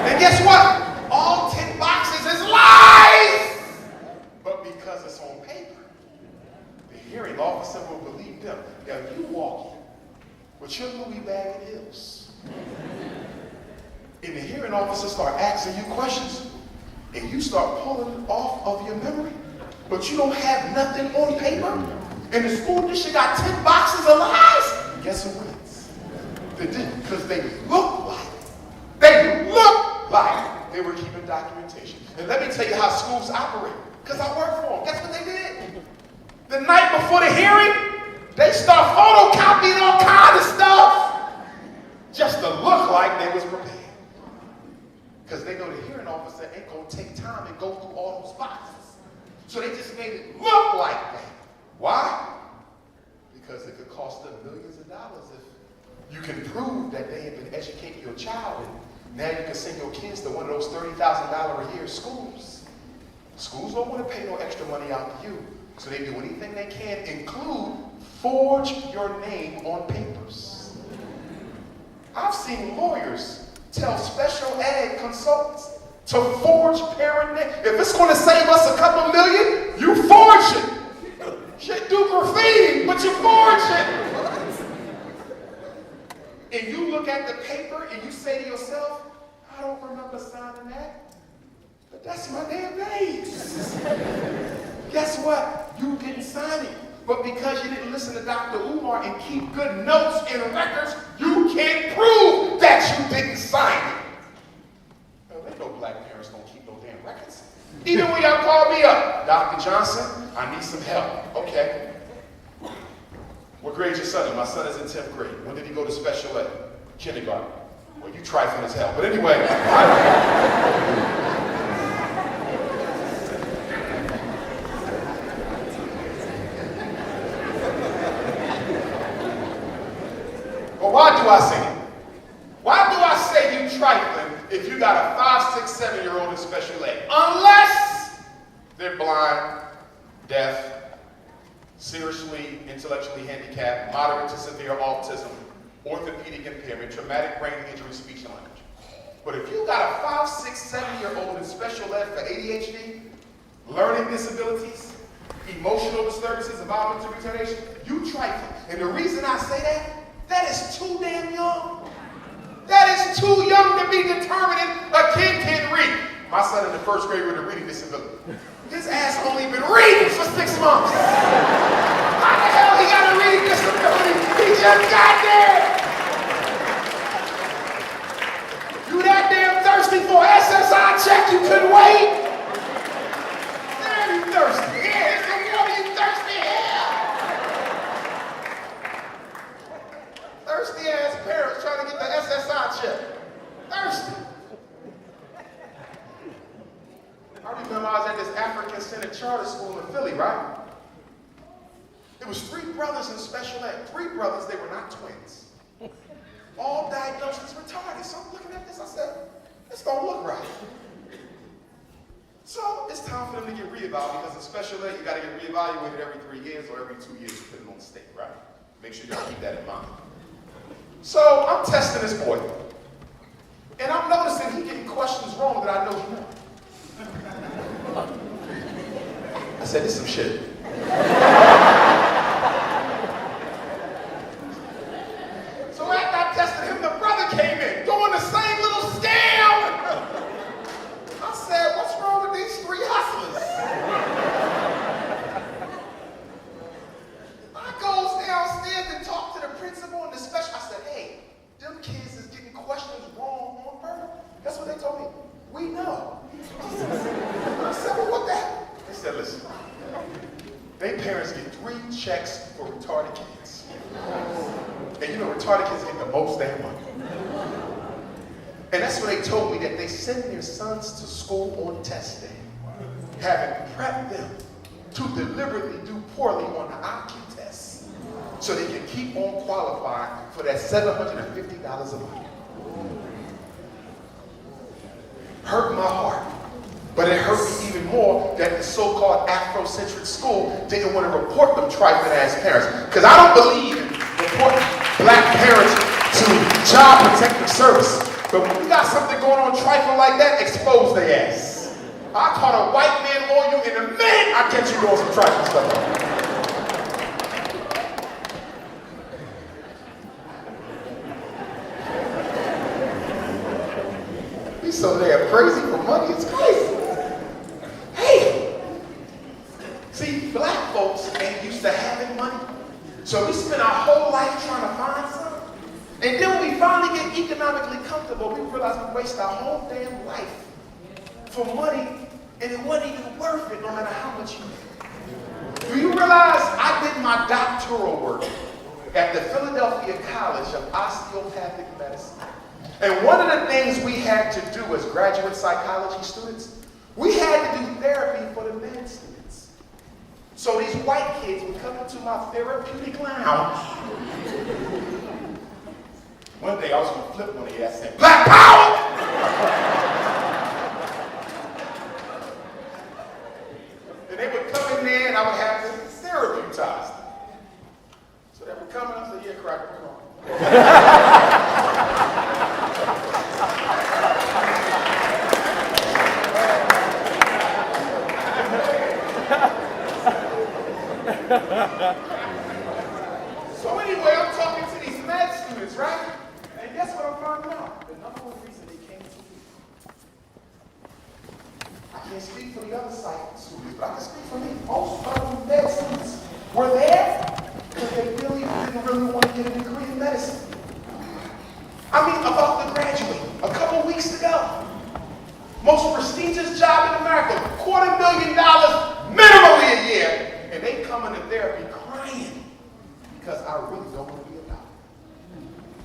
And guess what? All 10 boxes is lies! But because it's on paper, the hearing officer will believe them. Now you walk in with your Louis bag at heels. And the hearing officer start asking you questions, and you start pulling it off of your memory, but you don't have nothing on paper. And the school district got 10 boxes of lies. Guess who wins? They didn't, because they look like they were keeping documentation. And let me tell you how schools operate, because I work for them. Guess what they did? The night before the hearing, they start photocopying all kinds of stuff just to look like they was prepared. Because they know the hearing officer ain't going to take time and go through all those boxes. So they just made it look like that. Why? Because it could cost them millions of dollars if you can prove that they have been educating your child, and now you can send your kids to one of those $30,000 a year schools. Schools don't want to pay no extra money out to you, so they do anything they can, include forge your name on papers. I've seen lawyers tell special ed consultants to forge parent name. If it's going to save us a couple million, you forge it. Shit, do graffiti, but you forge it. And you look at the paper and you say to yourself, I don't remember signing that, but that's my damn name. Guess what? You didn't sign it. But because you didn't listen to Dr. Umar and keep good notes and records, you can't prove that you didn't sign it. Well, they know black parents don't keep no damn records. Even when y'all call me up, Dr. Johnson, I need some help. Okay. What grade's your son in? My son is in 10th grade. When did he go to special ed? Kindergarten. Well, you trifling as hell. But anyway. But why do I say it? Why do I say you trifling if you got a 5, 6, 7-year-old in special ed? Unless they're blind, deaf, seriously intellectually handicapped, moderate to severe autism, orthopedic impairment, traumatic brain injury, speech and language. But if you got a 5, 6, 7-year-old in special ed for ADHD, learning disabilities, emotional disturbances, environmental retardation, you trifling. And the reason I say that is too damn young. That is too young to be determining a kid can't read. My son in the 1st grade with a reading disability. His ass only been reading for 6 months. How the hell he got a reading disability? He just got there. You that damn thirsty for an SSI check you couldn't wait? Damn, you thirsty. Yeah, it's the water, you thirsty hell. Thirsty ass parents trying to get the SSI check. Thirsty. I remember I was at this African Center charter school in Philly, right? right? It was 3 brothers in special ed. 3 brothers, they were not twins. All diagnosed as retarded. So I'm looking at this, I said, this don't look right. So it's time for them to get reevaluated, because in special ed, you got to get reevaluated every 3 years or every 2 years, depending on the state, right? Make sure y'all keep that in mind. So I'm testing this boy, and I'm noticing he getting questions wrong that I know he knows. I said, this is some shit. So after I tested him, the brother came in, doing the same little scam. I said, what's wrong with these 3 hustlers? I goes downstairs and talk to the principal and the special. I said, hey, them kids is getting questions wrong on purpose. That's what they told me. We know. I said, well, what the hell? They said, listen, their parents get 3 checks for retarded kids. And you know, retarded kids get the most damn money. And that's what they told me, that they send their sons to school on test day, having prepped them to deliberately do poorly on the IQ tests so they can keep on qualifying for that $750 a month. Hurt my heart. But it hurt me even more that the so-called Afrocentric school didn't want to report them trifling ass parents. Because I don't believe in reporting black parents to Child Protective Service. But when we got something going on trifling like that, expose their ass. I caught a white man on you in a minute, I catch you doing some trifling stuff. He's so damn crazy for money, it's crazy. Hey! See, black folks ain't used to having money. So we spend our whole life trying to find something. And then when we finally get economically comfortable, we realize we waste our whole damn life for money, and it wasn't even worth it no matter how much you make. Do you realize I did my doctoral work at the Philadelphia College of Osteopathic Medicine? And one of the things we had to do as graduate psychology students, we had to do therapy for the med students. So these white kids would come into my therapeutic lounge. One day I was going to flip one of you and say, Black Power! And they would come in there and I would have them therapeutize them. So they would come in and I said, yeah, cracker, come on. So anyway, I'm talking to these med students, right? And guess what I'm finding out? The number one reason they came to me. I can't speak for the other side students, but I can speak for me. Most of the med students were there because they really didn't really want to get a degree in medicine. I mean, about to graduate a couple weeks to go. Most prestigious job in America, $250,000 minimally a year. And they come into therapy crying because I really don't want to be a doctor.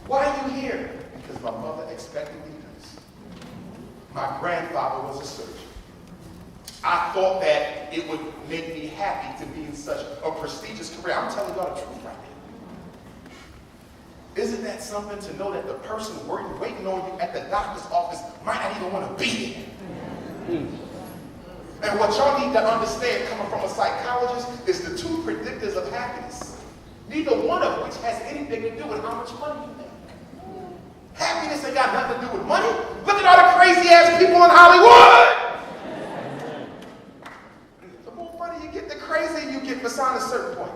Why are you here? Because my mother expected me to do this. My grandfather was a surgeon. I thought that it would make me happy to be in such a prestigious career. I'm telling y'all the truth right now. Isn't that something to know that the person waiting on you at the doctor's office might not even want to be there? And what y'all need to understand, coming from a psychologist, is the 2 predictors of happiness. Neither one of which has anything to do with how much money you make. Happiness ain't got nothing to do with money. Look at all the crazy ass people in Hollywood. The more money you get, the crazier you get beyond a certain point.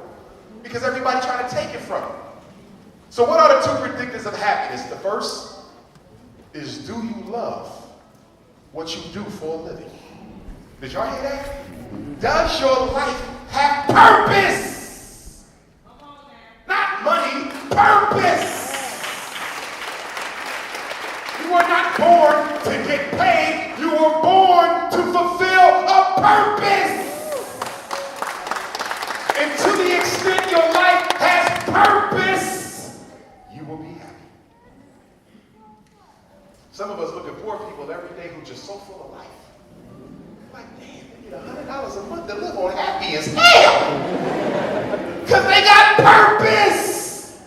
Because everybody's trying to take it from you. So what are the 2 predictors of happiness? The first is, do you love what you do for a living? Did y'all hear that? Does your life have purpose? Not money, purpose. You were not born to get paid. You were born to fulfill a purpose. And to the extent your life has purpose, you will be happy. Some of us look at poor people every day who are just so full of life. Like, damn, they get $100 a month to live on, happy as hell. got purpose.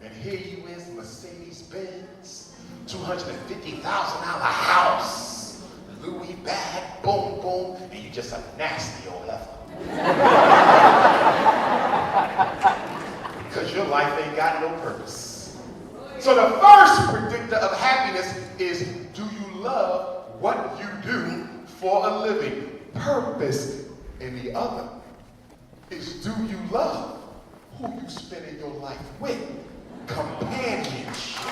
And here you is, Mercedes-Benz, $250,000 house, Louis bag, boom, boom, and you just a nasty old heifer. Because your life ain't got no purpose. So the first predictor of happiness is, do you love what you do for a living? Purpose. And the other is, do you love who you spending your life with? Companionship.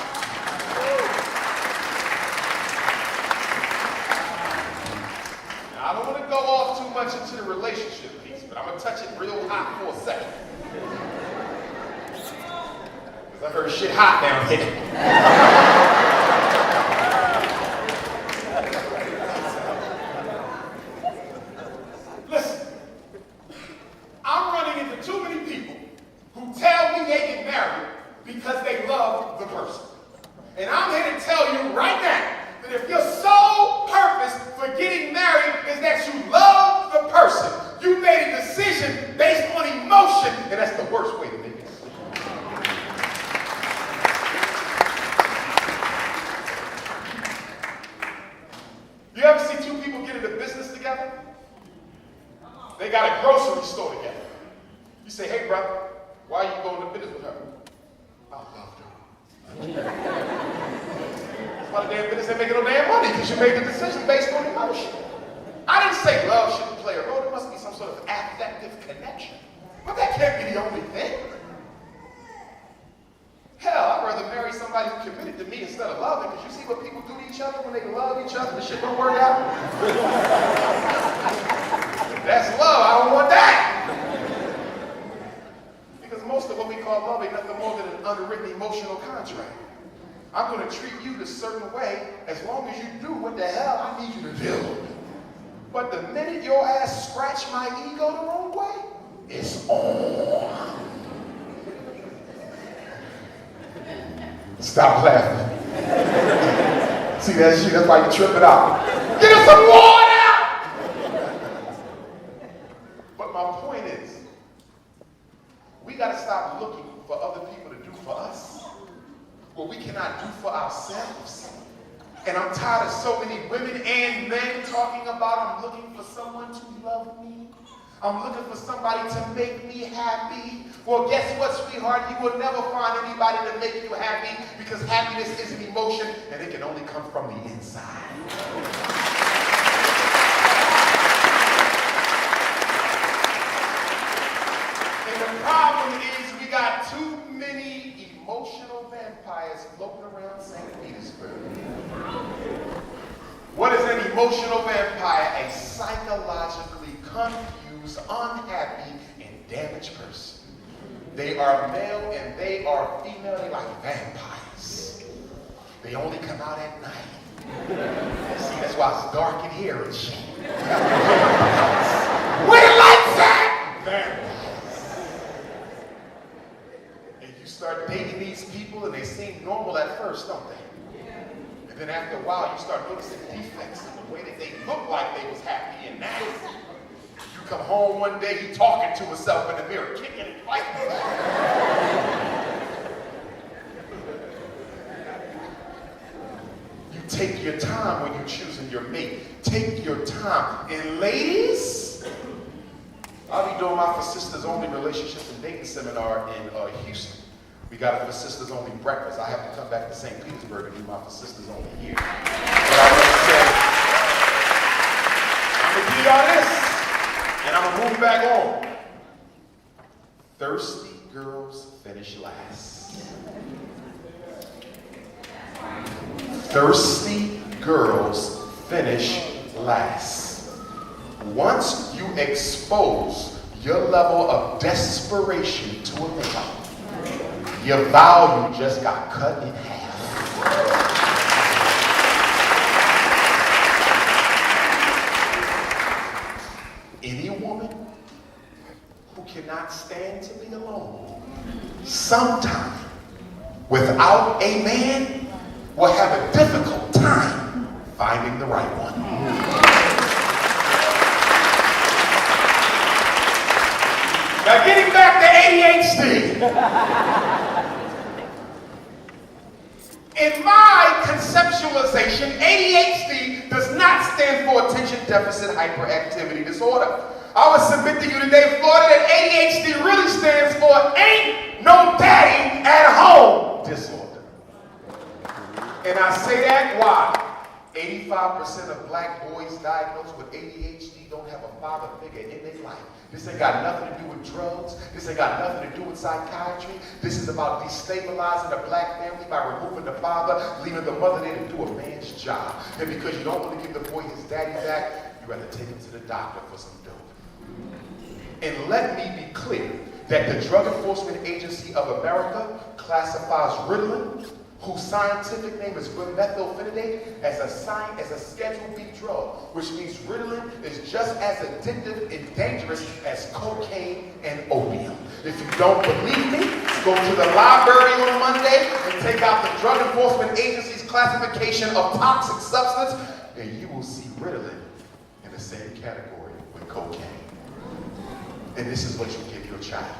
Now, I don't want to go off too much into the relationship piece, but I'm going to touch it real hot for a second. Because I heard shit hot down here. Because they love the person. And I'm here to tell you right now that if your sole purpose for getting married is that you love the person, you made a decision based on emotion, and that's the worst way to make it. You ever see two people get into business together? They got a grocery store together. You say, hey brother, why are you going to business with her? I loved her. That's why the damn business ain't making no damn money, because you made the decision based on emotion. I didn't say love shouldn't play a role. There must be some sort of affective connection. But that can't be the only thing. Hell, I'd rather marry somebody who committed to me instead of loving, because you see what people do to each other when they love each other, the shit don't work out. That's love. I don't want that. Most of what we call love ain't nothing more than an unwritten emotional contract. I'm going to treat you the certain way as long as you do what the hell I need you to do. But the minute your ass scratch my ego the wrong way, it's on. Stop laughing. See that shit? That's why you trip it out. Get us some water! But my point is, we got to stop looking for other people to do for us what we cannot do for ourselves. And I'm tired of so many women and men talking about, I'm looking for someone to love me. I'm looking for somebody to make me happy. Well, guess what, sweetheart? You will never find anybody to make you happy, because happiness is an emotion and it can only come from the inside. The problem is we got too many emotional vampires floating around St. Petersburg. What is an emotional vampire? A psychologically confused, unhappy, and damaged person. They are male and they are female. They like vampires. They only come out at night. See, that's why it's dark in here and shit. Where the lights at? Vampires. You start dating these people and they seem normal at first, don't they? And then after a while you start noticing defects in the way that they look like they was happy, and now you come home one day, he talking to himself in the mirror, kicking it like You take your time when you're choosing your mate. Take your time. And ladies, I'll be doing my For Sisters Only Relationships and Dating Seminar in Houston. We got a For Sisters Only breakfast. I have to come back to St. Petersburg and do my For Sisters Only here. But I want to say, I'm going to give y'all this, and I'm going to move back on. Thirsty girls finish last. Thirsty girls finish last. Once you expose your level of desperation to a man, your value just got cut in half. Any woman who cannot stand to be alone sometime without a man will have a difficult time finding the right one. Now getting back to ADHD. In my conceptualization, ADHD does not stand for attention deficit hyperactivity disorder. I would submit to you today, Florida, that ADHD really stands for Ain't No Daddy at Home disorder. And I say that why? 85% of black boys diagnosed with ADHD don't have a father figure in their life. This ain't got nothing to do with drugs. This ain't got nothing to do with psychiatry. This is about destabilizing the black family by removing the father, leaving the mother there to do a man's job. And because you don't want to give the boy his daddy back, you rather take him to the doctor for some dope. And let me be clear that the Drug Enforcement Agency of America classifies Ritalin, whose scientific name is methylphenidate, as a Schedule B drug, which means Ritalin is just as addictive and dangerous as cocaine and opium. If you don't believe me, go to the library on Monday and take out the Drug Enforcement Agency's classification of toxic substance, and you will see Ritalin in the same category with cocaine. And this is what you give your child.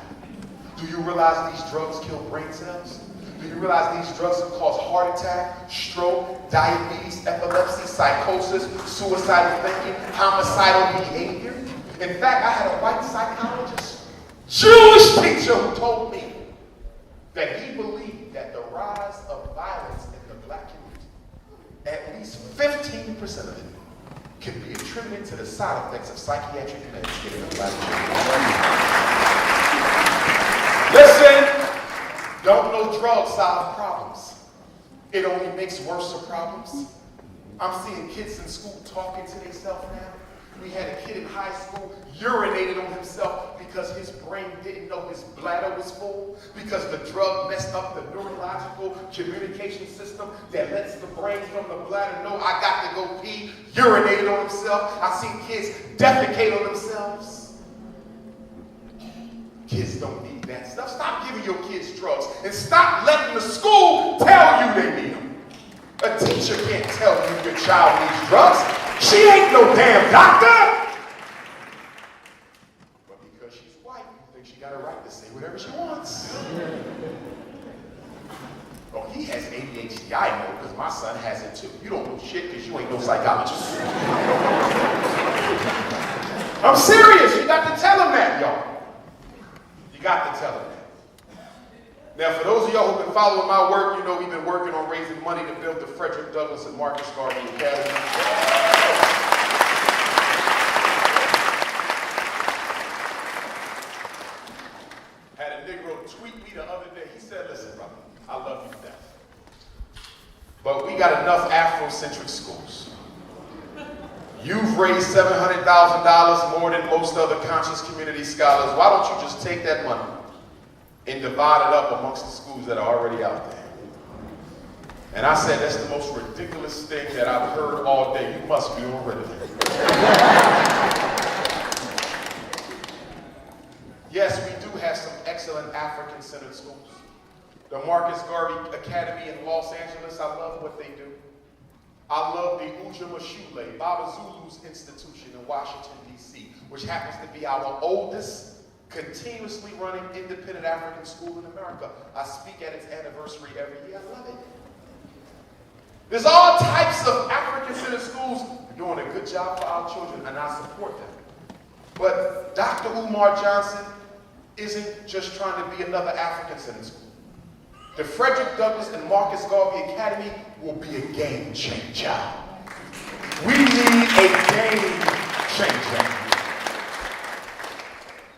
Do you realize these drugs kill brain cells? Do you realize these drugs cause heart attack, stroke, diabetes, epilepsy, psychosis, suicidal thinking, homicidal behavior? In fact, I had a white psychologist, Jewish teacher, who told me that he believed that the rise of violence in the black community, at least 15% of it, can be attributed to the side effects of psychiatric meds given to black children. Listen, don't know drugs solve problems. It only makes worse the problems. I'm seeing kids in school talking to themselves now. We had a kid in high school urinated on himself because his brain didn't know his bladder was full, because the drug messed up the neurological communication system that lets the brain from the bladder know I got to go pee, urinated on himself. I've seen kids defecate on themselves. Kids don't need that stuff. Stop giving your kids drugs and stop letting the school tell you they need them. A teacher can't tell you your child needs drugs. She ain't no damn doctor. But because she's white, you think she got a right to say whatever she wants. Oh, he has ADHD, I know, because my son has it too. You don't know shit because you ain't no psychologist. I'm serious. You got to tell him that, y'all. You got to tell him that. Now, for those of y'all who've been following my work, you know we've been working on raising money to build the Frederick Douglass and Marcus Garvey Academy. Had a Negro tweet me the other day. He said, listen, brother, I love you to death, but we got enough Afrocentric schools. You've raised $700,000 more than most other conscious community scholars. Why don't you just take that money and divide it up amongst the schools that are already out there? And I said, that's the most ridiculous thing that I've heard all day. You must be on Ritalin. Yes, we do have some excellent African-centered schools. The Marcus Garvey Academy in Los Angeles, I love what they do. I love the Ujamashule, Baba Zulu's institution in Washington, D.C., which happens to be our oldest continuously running independent African school in America. I speak at its anniversary every year. I love it. There's all types of African-centered schools doing a good job for our children, and I support them. But Dr. Umar Johnson isn't just trying to be another African-centered school. The Frederick Douglass and Marcus Garvey Academy will be a game changer. We need a game changer.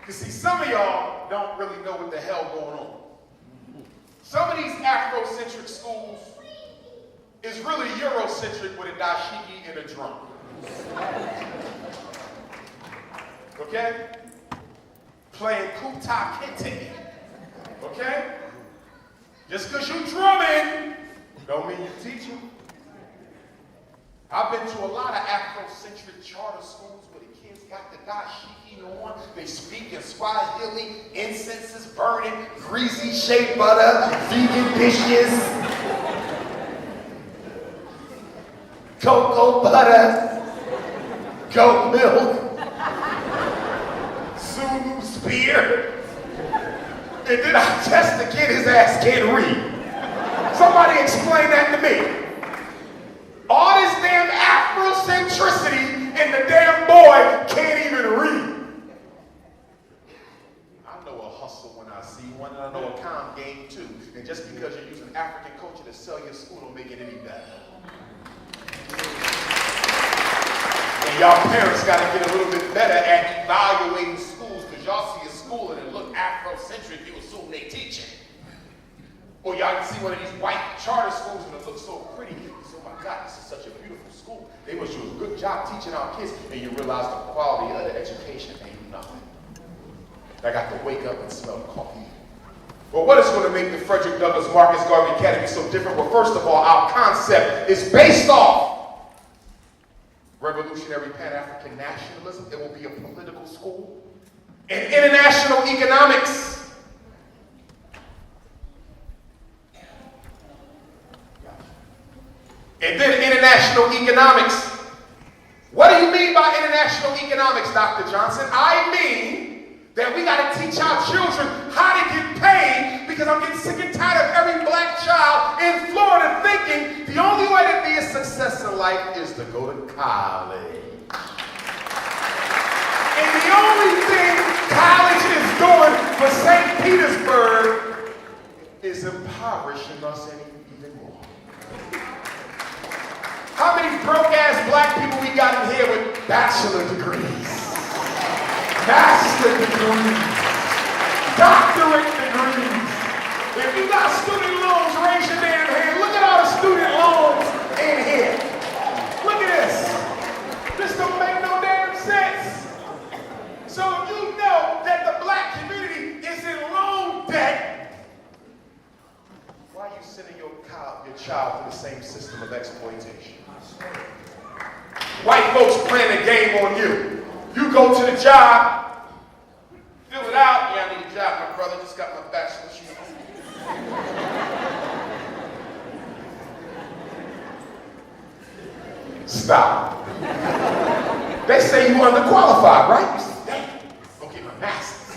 You see, some of y'all don't really know what the hell going on. Some of these Afrocentric schools is really Eurocentric with a dashiki and a drum. Okay? Playing Kuta Kente. Okay? Just because you're drumming, don't mean you're teaching. I've been to a lot of Afrocentric charter schools where the kids got the dashiki on. They speak in Swahili, incense is burning, greasy shea butter, vegan dishes, cocoa butter, goat milk, Zulu speak. beard. And then I test the kid, his ass can't read. Somebody explain that to me. All this damn Afrocentricity and the damn boy can't even read. I know a hustle when I see one, and I know a calm game too. And just because you're using African culture to sell your school don't make it any better. And y'all parents got to get a little bit better at evaluating schools, because y'all see a school and it look Afrocentric, you assume they teaching. Or y'all can see one of these white charter schools and it looks so pretty. You say, oh my God, this is such a beautiful school. They must do a good job teaching our kids. And you realize the quality of the education ain't nothing. I got to wake up and smell coffee. Well, what is going to make the Frederick Douglass Marcus Garvey Academy so different? Well, first of all, our concept is based off revolutionary Pan-African nationalism. It will be a political school. And international economics. And then international economics. What do you mean by international economics, Dr. Johnson? I mean that we got to teach our children how to get paid, because I'm getting sick and tired of every black child in Florida thinking the only way to be a success in life is to go to college. And the only thing college is doing for St. Petersburg is impoverishing us even more. How many broke-ass black people we got in here with bachelor degrees, master degrees, doctorate degrees? If you got student loans, raise your damn hand. Look at all the student loans in here. Look at this. This don't make no damn sense. So you know that the black community is in loan debt. Why are you sending your child through the same system of exploitation? White folks playing a game on you. You go to the job, fill it out. Yeah, I need a job. My brother just got my bachelor's. Stop. They say you underqualified, right? You say, damn, go get my master's.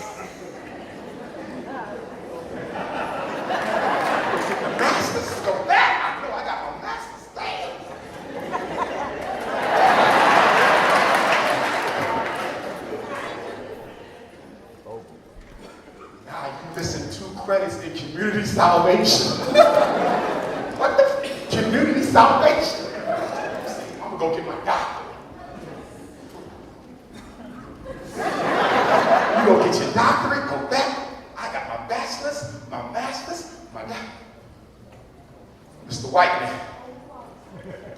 The master's go back. I know I got my master's. Damn. Now you missing 2 credits in community salvation. What the community salvation? I'm gonna go get my doctorate. You go get your doctorate, go back. I got my bachelor's, my master's, my doctorate. Mr. White Man,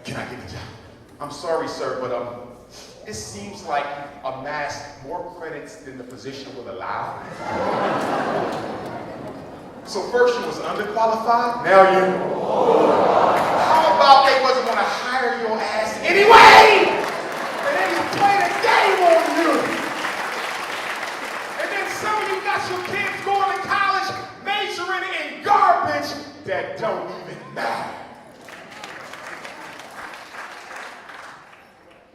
can I get a job? I'm sorry, sir, but it seems like you amassed more credits than the position will allow. So first you was underqualified, now you. How about they wasn't gonna hire your ass anyway? And then you played a game on you. And then some of you got your kids going to college majoring in garbage that don't even matter.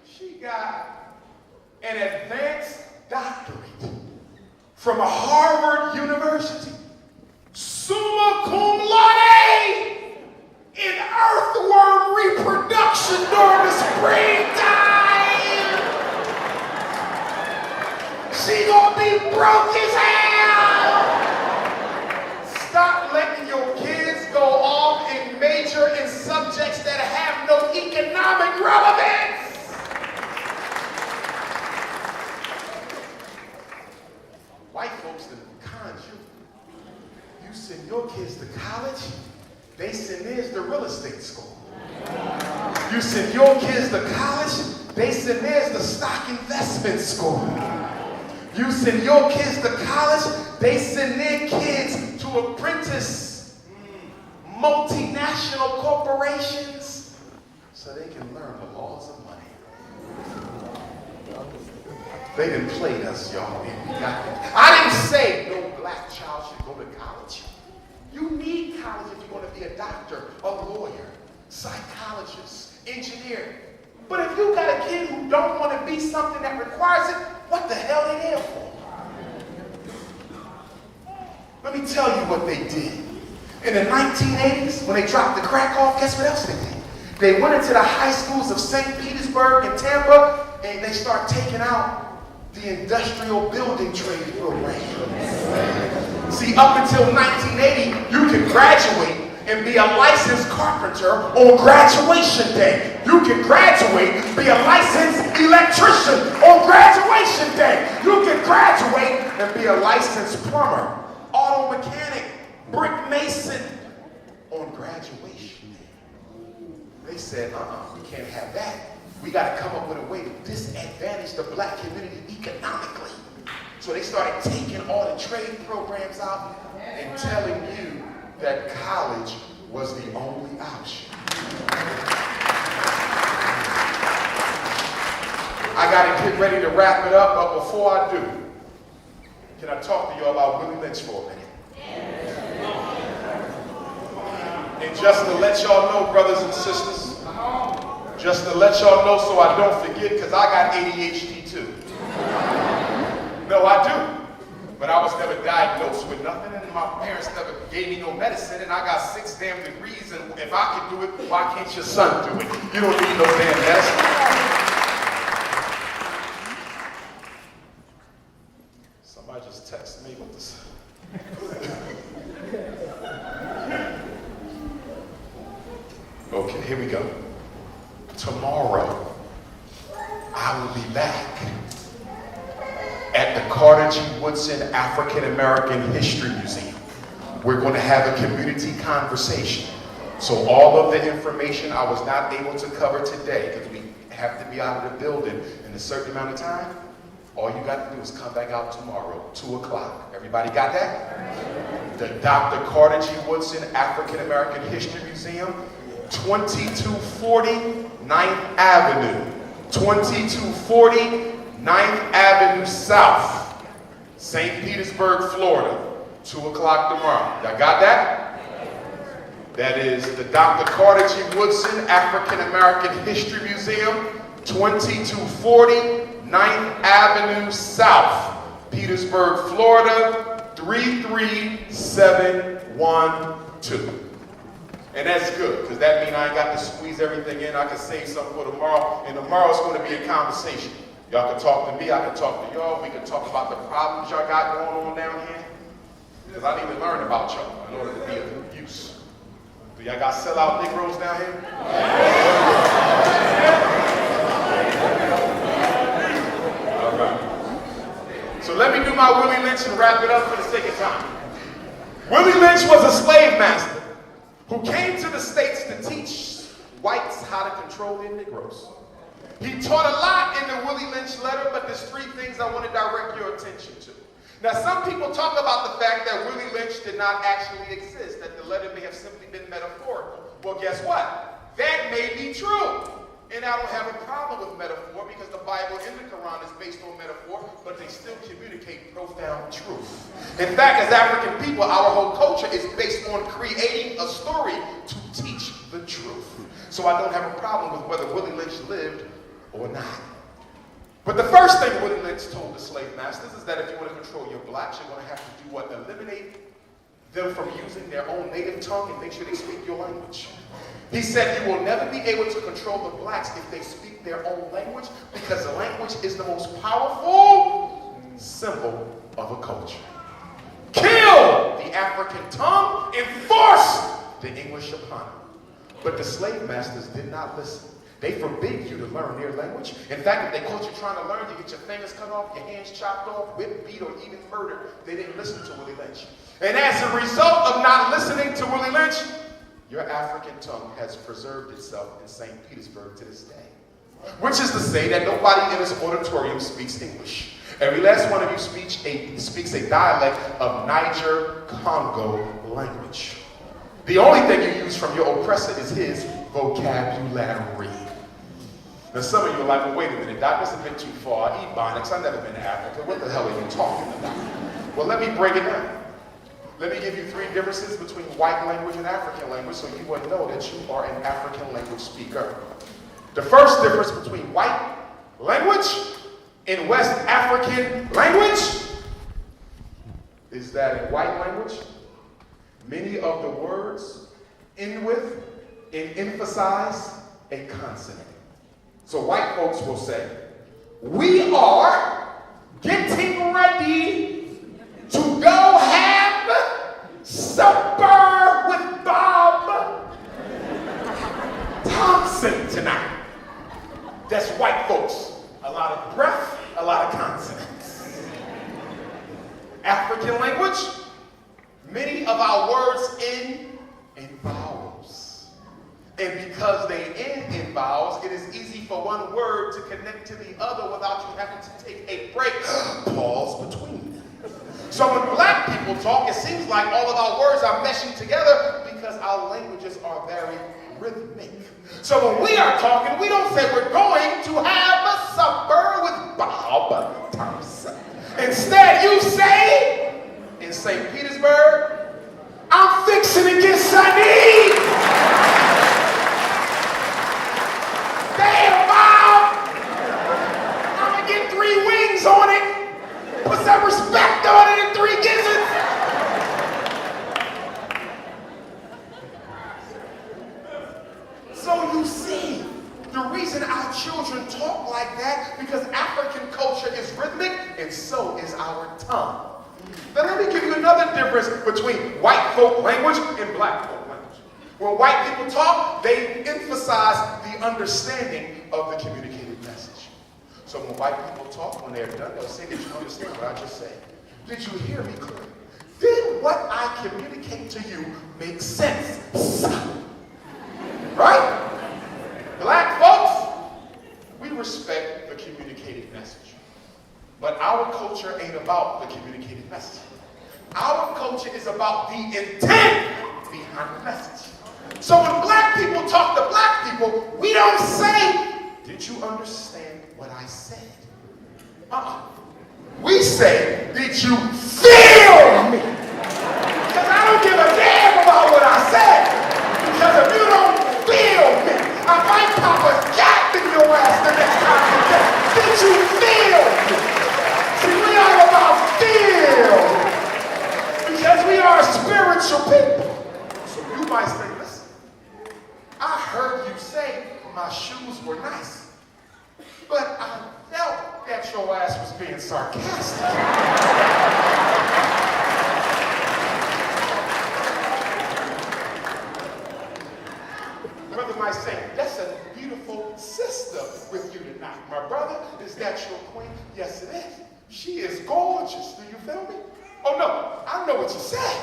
She got an advanced doctorate from a Harvard University, summa cum laude, in earthworm reproduction during the springtime. She gonna be broke as hell. Stop letting your kids go off and major in subjects that have no economic relevance. White folks that conned you. You send your kids to college, they send theirs to real estate school. You send your kids to college, they send theirs to stock investment school. You send your kids to college, they send their kids to apprentice multinational corporations so they can learn the laws of money. They done played us, y'all, and we got them. I didn't say no black child should go to college. You need college if you're going to be a doctor, a lawyer, psychologist, engineer. But if you got a kid who don't want to be something that requires it, what the hell are they there for? Let me tell you what they did. In the 1980s, when they dropped the crack off, guess what else they did? They went into the high schools of St. Petersburg and Tampa, and they start taking out the industrial building trade program. See, up until 1980, you could graduate and be a licensed carpenter on graduation day. You can graduate, be a licensed electrician on graduation day. You can graduate and be a licensed plumber, auto mechanic, brick mason on graduation day. They said, we can't have that. We got to come up with a way to disadvantage the black community economically. So they started taking all the trade programs out and telling you that college was the only option. I got to get ready to wrap it up, but before I do, can I talk to you about Willie Lynch for a minute? And just to let y'all know, brothers and sisters, just to let y'all know so I don't forget, because I got ADHD too. No, I do. But I was never diagnosed with nothing, and my parents never gave me no medicine, and I got 6 damn degrees, and if I can do it, why can't your son do it? You don't need no damn medicine. Somebody just texted me with this. Okay, here we go. Tomorrow, I will be back at the Carter G. Woodson African American History Museum. We're going to have a community conversation. So all of the information I was not able to cover today, because we have to be out of the building in a certain amount of time, all you got to do is come back out tomorrow, 2 o'clock. Everybody got that? The Dr. Carter G. Woodson African American History Museum, 2240 9th Avenue. 2240 9th Avenue South, St. Petersburg, Florida, 2 o'clock tomorrow. Y'all got that? That is the Dr. Carter G. Woodson African American History Museum, 2240 9th Avenue South, Petersburg, Florida, 33712. And that's good, because that means I ain't got to squeeze everything in. I can save something for tomorrow, and tomorrow's going to be a conversation. Y'all can talk to me, I can talk to y'all, we can talk about the problems y'all got going on down here. Because I need to learn about y'all in order to be of use. Do y'all got sellout Negroes down here? All right. So let me do my Willie Lynch and wrap it up for the sake of time. Willie Lynch was a slave master who came to the States to teach whites how to control their Negroes. He taught a lot in the Willie Lynch letter, but there's 3 things I want to direct your attention to. Now, some people talk about the fact that Willie Lynch did not actually exist, that the letter may have simply been metaphorical. Well, guess what? That may be true. And I don't have a problem with metaphor, because the Bible and the Quran is based on metaphor, but they still communicate profound truth. In fact, as African people, our whole culture is based on creating a story to teach the truth. So I don't have a problem with whether Willie Lynch lived or not. But the first thing Willie Lynch told the slave masters is that if you want to control your blacks, you're going to have to do what? Eliminate them from using their own native tongue and make sure they speak your language. He said you will never be able to control the blacks if they speak their own language, because the language is the most powerful symbol of a culture. Kill the African tongue and force the English upon them. But the slave masters did not listen. They forbid you to learn their language. In fact, if they caught you trying to learn, you get your fingers cut off, your hands chopped off, whipped, beat, or even murdered. They didn't listen to Willie Lynch. And as a result of not listening to Willie Lynch, your African tongue has preserved itself in St. Petersburg to this day. Which is to say that nobody in this auditorium speaks English. Every last one of you speaks a dialect of Niger-Congo language. The only thing you use from your oppressor is his vocabulary. Now some of you are like, well, wait a minute, Doc, this is a bit too far. Ebonics, I've never been to Africa. What the hell are you talking about? Well, let me break it down. Let me give you 3 differences between white language and African language so you will know that you are an African language speaker. The first difference between white language and West African language is that in white language, many of the words end with and emphasize a consonant. So white folks will say, we are getting ready to go have supper with Bob Thompson tonight. That's white folks. A lot of breath, a lot of consonants. African language, many of our words end in vowels. And because they end in vowels, it is easy for one word to connect to the other without you having to take a break, pause between them. So when black people talk, it seems like all of our words are meshing together because our languages are very rhythmic. So when we are talking, we don't say we're going to have a supper with Bob Thompson. Instead, you say, in St. Petersburg, I'm fixing to get Sunny. Damn, Bob! I'm gonna get 3 wings on it, put some respect on it, and 3 gizzards. So you see, the reason our children talk like that, because African culture is rhythmic, and so is our tongue. Now let me give you another difference between white folk language and black folk language. When white people talk, they emphasize the understanding of the communicated message. So when white people talk, when they're done, they'll say, did you understand what I just said? Did you hear me clearly? Did what I communicate to you make sense? Right? Black folks, we respect the communicated message. But our culture ain't about the communicated message. Our culture is about the intent behind the message. So when black people talk to black people, we don't say, did you understand what I said? We say, did you feel me? Because I don't give a damn about what I said. Because if you don't feel me, I might pop a cat in your ass the next time you say, did you feel me? See, we are about feel. Because we are spiritual people. So you might say, listen, I heard you say my shoes were nice, but I felt that your ass was being sarcastic. Brother might say, that's a beautiful sister with you tonight. My brother, is that your queen? Yes, it is. She is gorgeous. Do you feel me? Oh, no, I know what you said,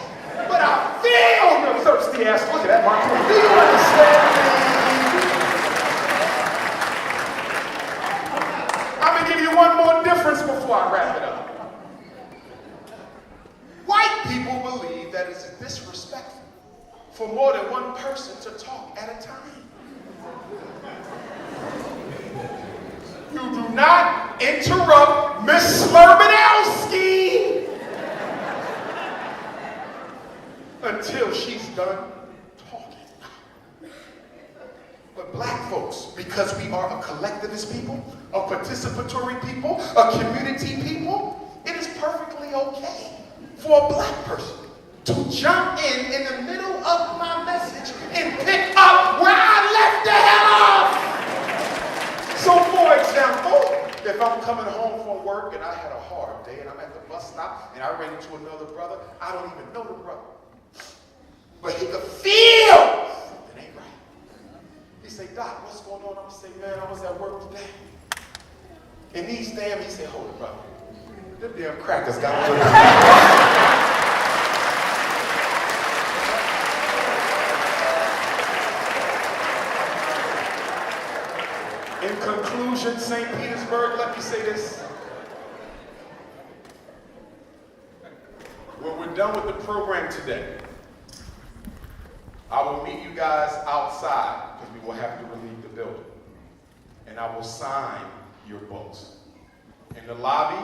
but I feel your thirsty ass. Look at that, Mark. Do you understand me? I'm going to give you one more difference before I wrap it up. White people believe that it's disrespectful for more than one person to talk at a time. You do not interrupt Miss Slurbanowski until she's done talking. But black folks, because we are a collectivist people, a participatory people, a community people, it is perfectly okay for a black person to jump in the middle of my message and pick up where I left the hell off. So for example, if I'm coming home from work and I had a hard day and I'm at the bus stop and I ran into another brother, I don't even know the brother, but he could feel something ain't right. He say, Doc, what's going on? I'm gonna say, man, I was at work today. And he say, hold it, brother. Them damn crackers got me. In conclusion, St. Petersburg, let me say this. When we're done with the program today, I will meet you guys outside because we will have to leave the building. And I will sign your books. In the lobby,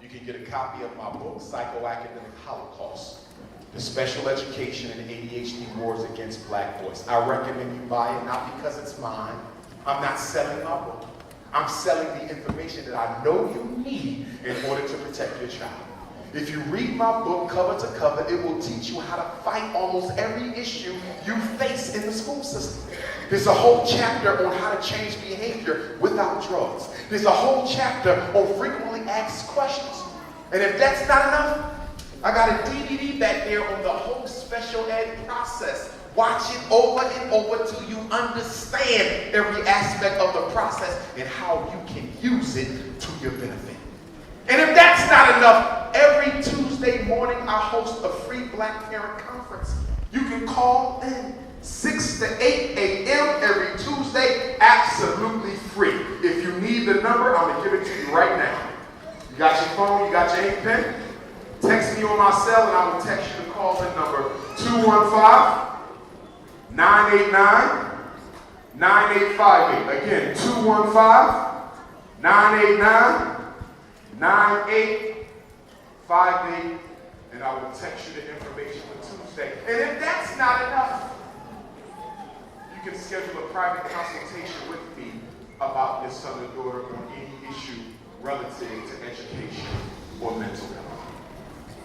you can get a copy of my book, Psychoacademic Holocaust, The Special Education and ADHD Wars Against Black Boys. I recommend you buy it, not because it's mine. I'm not selling my book. I'm selling the information that I know you need in order to protect your child. If you read my book cover to cover, it will teach you how to fight almost every issue you face in the school system. There's a whole chapter on how to change behavior without drugs. There's a whole chapter on frequently asked questions. And if that's not enough, I got a DVD back there on the whole special ed process. Watch it over and over till you understand every aspect of the process and how you can use it to your benefit. And if that's not enough, every Tuesday morning I host a free Black Parent Conference. You can call in 6 to 8 a.m. every Tuesday, absolutely free. If you need the number, I'm going to give it to you right now. You got your phone, you got your ink pen? Text me on my cell and I will text you the call-in number 215-989-9858. Again, 215-989-9858, and I will text you the information for Tuesday. And if that's not enough, you can schedule a private consultation with me about your son or daughter on any issue relative to education or mental health.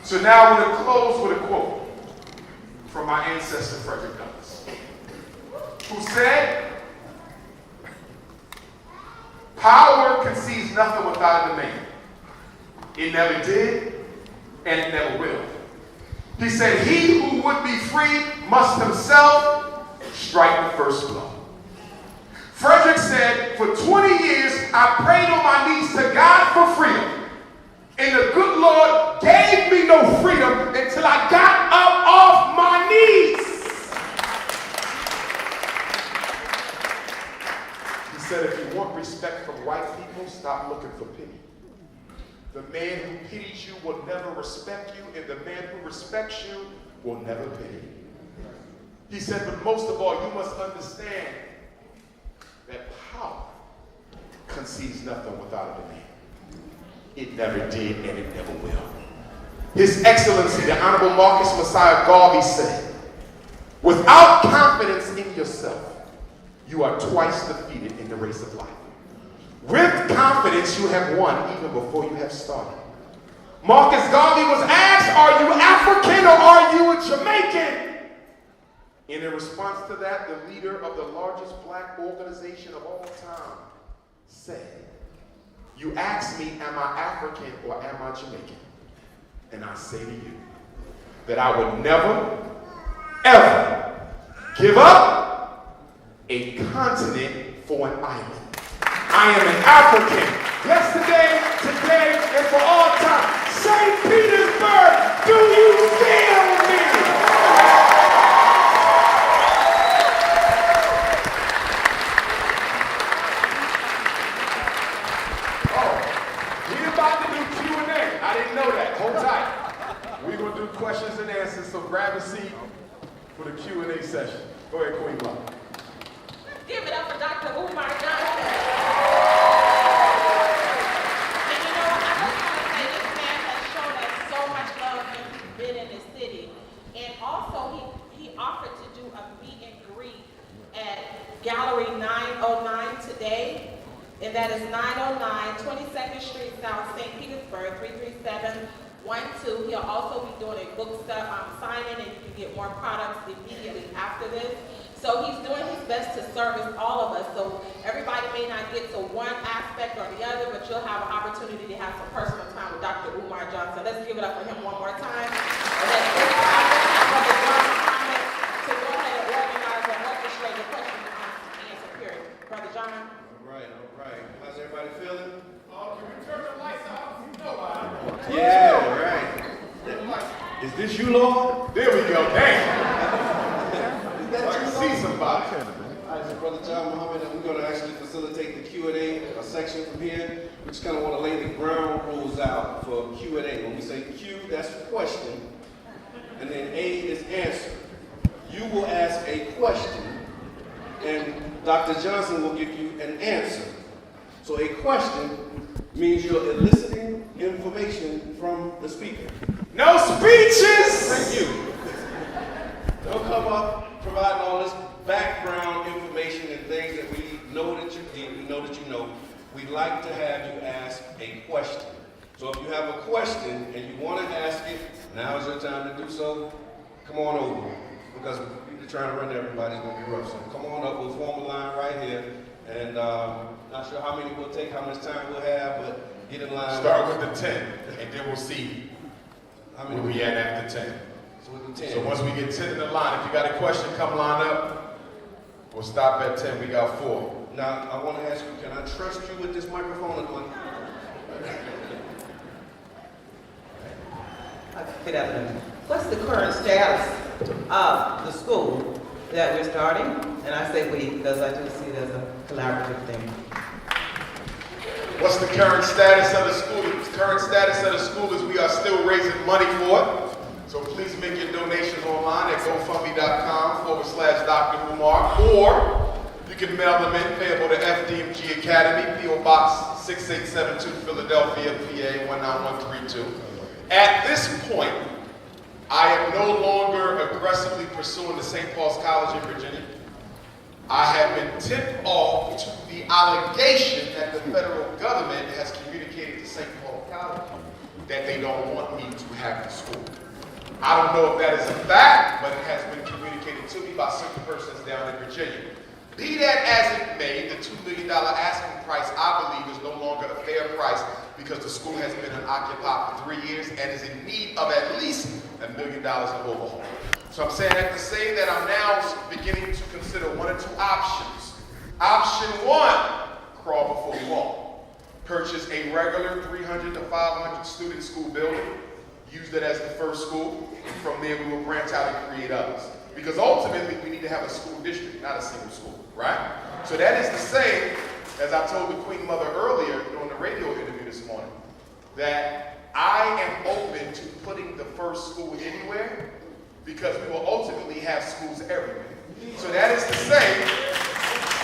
So now I'm going to close with a quote from my ancestor Frederick Douglass, who said, "Power conceives nothing without a demand. It never did, and it never will." He said, "He who would be free must himself strike the first blow." Frederick said, "For 20 years, I prayed on my knees to God for freedom. And the good Lord gave me no freedom until I got up off my knees." He said, "If you want respect from white people, stop looking for pity. The man who pities you will never respect you, and the man who respects you will never pity you." He said, "But most of all, you must understand that power conceives nothing without a demand. It never did, and it never will." His Excellency, the Honorable Marcus Messiah Garvey said, "Without confidence in yourself, you are twice defeated in the race of life. With confidence, you have won even before you have started." Marcus Garvey was asked, "Are you African or are you a Jamaican?" And in response to that, the leader of the largest black organization of all time said, "You ask me, am I African or am I Jamaican? And I say to you that I would never, ever give up a continent for an island. I am an African, yesterday, today, and for all time. St. Petersburg, do you feel me?" I didn't know that. Hold tight. We're going to do questions and answers, so grab a seat for the Q&A session. Go ahead, Queen Mom. Give it up for Dr. Umar Johnson. And you know, I just want to say this man has shown us so much love since he's been in this city. And also, he offered to do a meet and greet at Gallery 909 today. And that is 909 22nd Street South, St. Petersburg, 33712. He'll also be doing a book signing, and you can get more products immediately after this. So he's doing his best to service all of us. So everybody may not get to one aspect or the other, but you'll have an opportunity to have some personal time with Dr. Umar Johnson. Let's give it up for him one more time. And then Brother John to go ahead and organize or orchestrate the question and answer period. Brother John. All right. How's everybody feeling? Oh, can we turn the lights off? No, Yeah, right. Is this you, Lord? there we go. Damn. I can see somebody. All right, so Brother John Muhammad, and we're going to actually facilitate the Q&A section from here. We just kind of want to lay the ground rules out for Q&A. When we say Q, that's question, and then A is answer. You will ask a question, and Dr. Johnson will give you an answer. So a question means you're eliciting information from the speaker. No speeches! Thank you. Don't come up providing all this background information and things that we know that you did, we know that you know. We'd like to have you ask a question. So if you have a question and you want to ask it, now is your time to do so. Come on over, because we're trying to run everybody's going to be rough. So come on up, we'll form a line right here. And not sure how many we'll take, how much time we'll have, but get in line. Start with the 10, and then we'll see how many where we at after 10. So with the 10. So once we get 10 in the line, if you got a question, come line up. We'll stop at 10. We got 4. Now, I want to ask you, can I trust you with this microphone or not? Good afternoon. What's the current status of the school that we're starting? And I say we because I do see it as a collaborative thing. What's the current status of the school? The current status of the school is we are still raising money for it. So please make your donations online at gofundme.com/Dr. Umar, or you can mail them in, payable to FDMG Academy, P.O. Box 6872, Philadelphia, PA 19132. At this point, I am no longer aggressively pursuing the St. Paul's College in Virginia. I have been tipped off to the allegation that the federal government has communicated to St. Paul College that they don't want me to have the school. I don't know if that is a fact, but it has been communicated to me by certain persons down in Virginia. Be that as it may, the $2 million asking price, I believe, is no longer a fair price because the school has been unoccupied for 3 years and is in need of at least $1 million of overhaul. So I'm saying that to say that I'm now beginning to consider 1 or 2 options. Option 1, crawl before we walk. Purchase a regular 300 to 500 student school building, use it as the first school, and from there we will branch out and create others. Because ultimately we need to have a school district, not a single school, right? So that is to say, as I told the Queen Mother earlier during the radio interview this morning, that I am open to putting the first school anywhere because we will ultimately have schools everywhere. So that is to say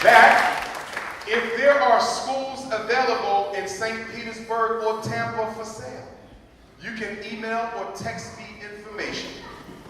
that if there are schools available in St. Petersburg or Tampa for sale, you can email or text me information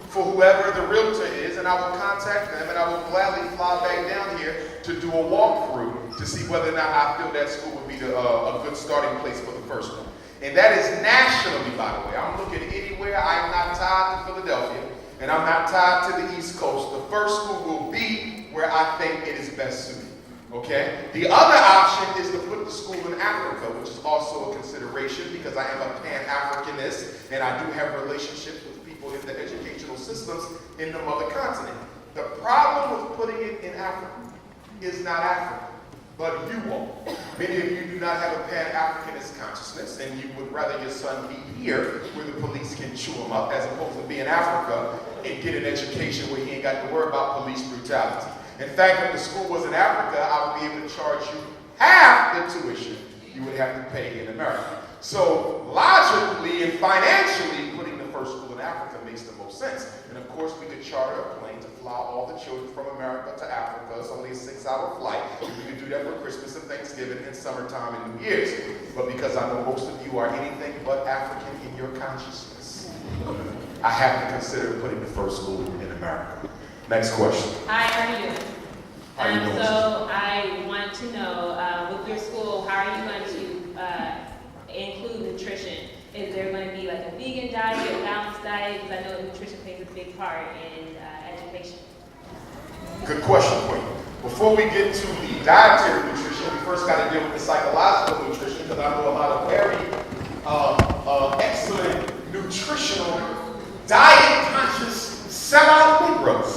for whoever the realtor is, and I will contact them, and I will gladly fly back down here to do a walkthrough to see whether or not I feel that school would be a good starting place for the first one. And that is nationally, by the way. I'm looking anywhere. I am not tied to Philadelphia, and I'm not tied to the East Coast. The first school will be where I think it is best suited. Okay? The other option is to put the school in Africa, which is also a consideration because I am a Pan-Africanist, and I do have relationships with people in the educational systems in the mother continent. The problem with putting it in Africa is not Africa, but you all. Many of you do not have a Pan-Africanist consciousness, and you would rather your son be here where the police can chew him up as opposed to be in Africa and get an education where he ain't got to worry about police brutality. In fact, if the school was in Africa, I would be able to charge you half the tuition you would have to pay in America. So logically and financially, putting the first school in Africa makes the most sense. And of course, we could charter a plane to fly all the children from America to Africa. It's only a 6-hour flight. We could do that for Christmas and Thanksgiving and summertime and New Year's. But because I know most of you are anything but African in your consciousness, I have to consider putting the first school in America. Next question. Hi, how are you doing? How are you doing? So I want to know, with your school, how are you going to include nutrition? Is there going to be like a vegan diet, a balanced diet? Because I know nutrition plays a big part in education. Good question, Queen. Before we get to the dietary nutrition, we first got to deal with the psychological nutrition because I know a lot of very excellent nutritional, diet-conscious, sellout Negroes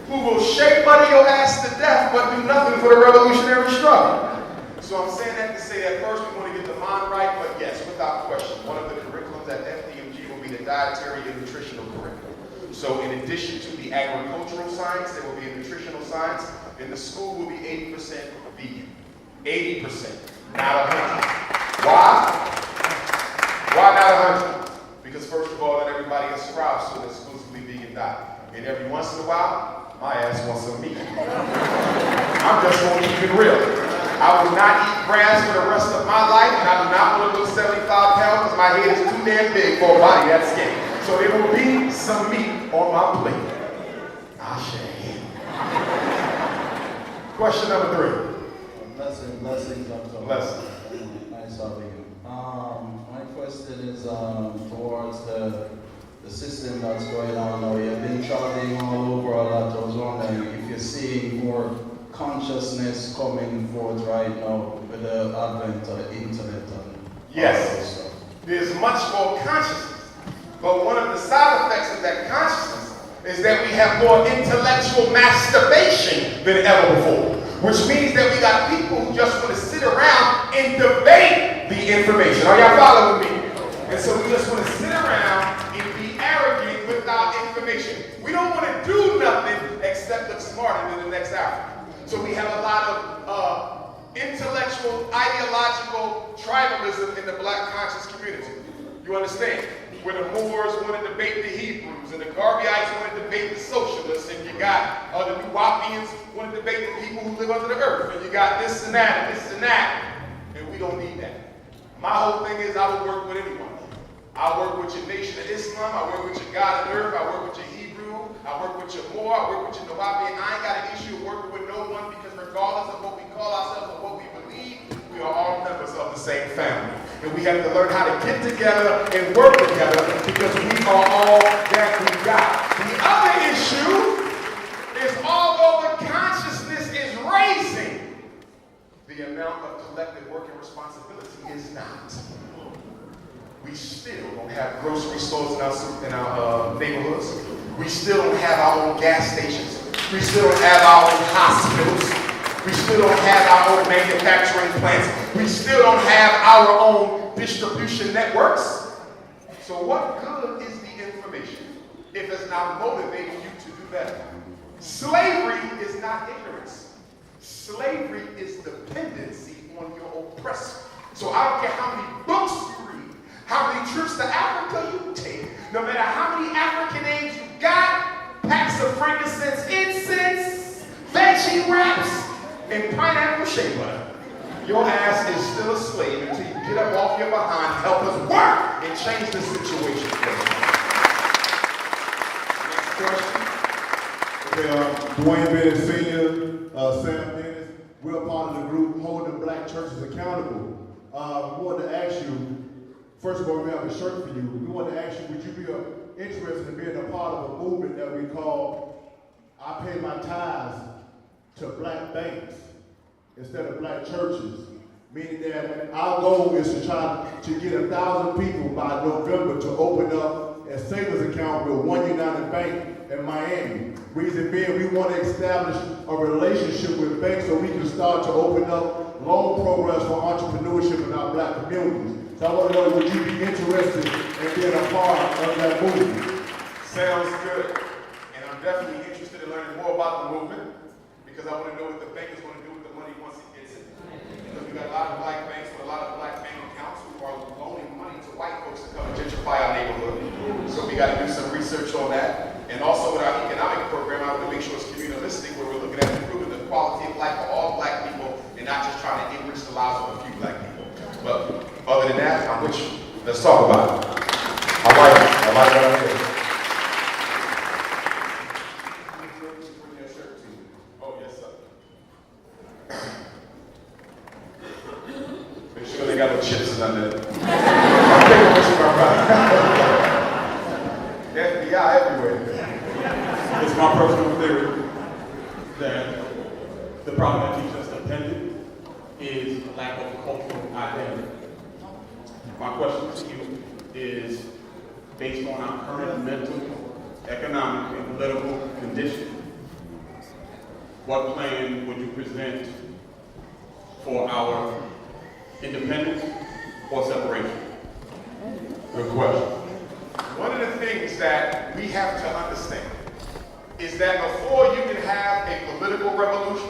who will shake money your ass to death but do nothing for the revolutionary struggle. So I'm saying that to say that first we want to get the mind right, but yes, without question, one of the curriculums at FDMG will be the dietary and nutritional curriculum. So in addition to the agricultural science, there will be a nutritional science, and the school will be 80% vegan. 80%, not 100. Why? Why not 100? Because first of all, not everybody is Scurv, so that's exclusively vegan diet. And every once in a while, my ass wants some meat. I'm just going to keep it real. I will not eat grass for the rest of my life, and I do not want to lose 75 pounds because my head is too damn big for a body that skinny. So there will be some meat on my plate. Ashe. Question number 3. Blessings. Blessings. Nice having you. My question is towards the system that's going on now. You've been traveling all over a lot. I was wondering if you're seeing more consciousness coming forth right now with the advent of the internet and Yes. all that stuff. There's much more consciousness. But one of the side effects of that consciousness is that we have more intellectual masturbation than ever before. Which means that we got people who just want to sit around and debate the information. Are y'all following me? And so we just want to sit around and be arrogant with our information. We don't want to do nothing except look smarter than the next African. So we have a lot of intellectual, ideological tribalism in the black conscious community. You understand? Where the Moors want to debate the Hebrews, and the Garveyites want to debate the socialists, and you got the Nuwapians want to debate the people who live under the earth, and you got this and that, and this and that, and we don't need that. My whole thing is I would work with anyone. I work with your Nation of Islam, I work with your God on earth, I work with your Hebrew, I work with your Moor, I work with your Nuwapian. I ain't got an issue of working with no one because regardless of what we call ourselves or what we believe, we are all members of the same family. And we have to learn how to get together and work together because we are all that we got. The other issue is although the consciousness is raising, the amount of collective working responsibility is not. We still don't have grocery stores in our neighborhoods. We still don't have our own gas stations. We still don't have our own hospitals. We still don't have our own manufacturing plants. We still don't have our own distribution networks. So what good is the information if it's not motivating you to do better? Slavery is not ignorance. Slavery is dependency on your oppressor. So I don't care how many books you read, how many trips to Africa you take, no matter how many African names you got, packs of frankincense, incense, veggie wraps, and pineapple shea butter. Your ass is still a slave until you get up off your behind, help us work, and change the situation. Next question. Okay, Dwayne Bennett Sr., Sam Dennis, we're part of the group holding black churches accountable. We wanted to ask you, first of all, we have a shirt for you. We wanted to ask you, would you be interested in being a part of a movement that we call I Pay My Tithes to Black Banks instead of black churches? Meaning that our goal is to try to get 1,000 people by November to open up a savings account with One United Bank in Miami. Reason being, we want to establish a relationship with banks so we can start to open up loan programs for entrepreneurship in our black communities. So I want to know, would you be interested in being a part of that movement? Sounds good. And I'm definitely interested in learning more about the movement because I want to know what the bank is going to do with the money once it gets it. Because we got a lot of black banks with a lot of black bank accounts who are loaning money to white folks to come and gentrify our neighborhood. So we got to do some research on that. And also with our economic program, I want to make sure it's communalistic where we're looking at improving the quality of life for all black people and not just trying to enrich the lives of a few black people. But other than that, I'm with you. Let's talk about it. I like it. I like it right here. Oh, yes, sir. Make sure they got no chips under it. I'm taking this from my brother. FBI everywhere. It's my personal theory that the problem that keeps us dependent is lack of cultural identity. My question to you is, based on our current mental, economic, and political condition, what plan would you present for our independence or separation? Good question. One of the things that we have to understand is that before you can have a political revolution,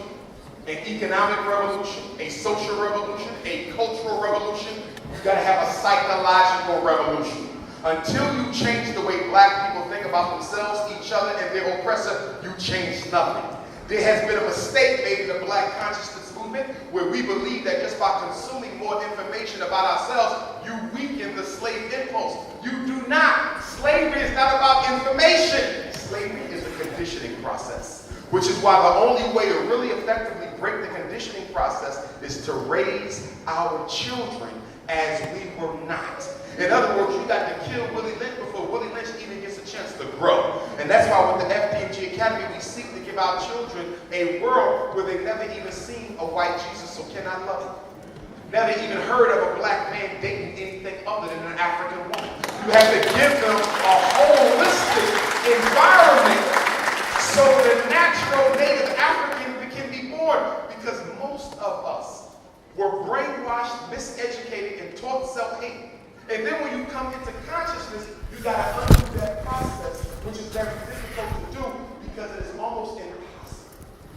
an economic revolution, a social revolution, a cultural revolution, you gotta have a psychological revolution. Until you change the way black people think about themselves, each other, and their oppressor, you change nothing. There has been a mistake made in the black consciousness movement where we believe that just by consuming more information about ourselves, you weaken the slave impulse. You do not. Slavery is not about information. Slavery is a conditioning process, which is why the only way to really effectively break the conditioning process is to raise our children as we were not. In other words, you got to kill Willie Lynch before Willie Lynch even gets a chance to grow. And that's why with the FDMG Academy, we seek to give our children a world where they've never even seen a white Jesus, so can I love him? Never even heard of a black man dating anything other than an African woman. You have to give them a holistic environment so the natural native African can be born, because most of us were brainwashed, miseducated, and taught self-hate. And then when you come into consciousness, you got to undo that process, which is very difficult to do because it is almost impossible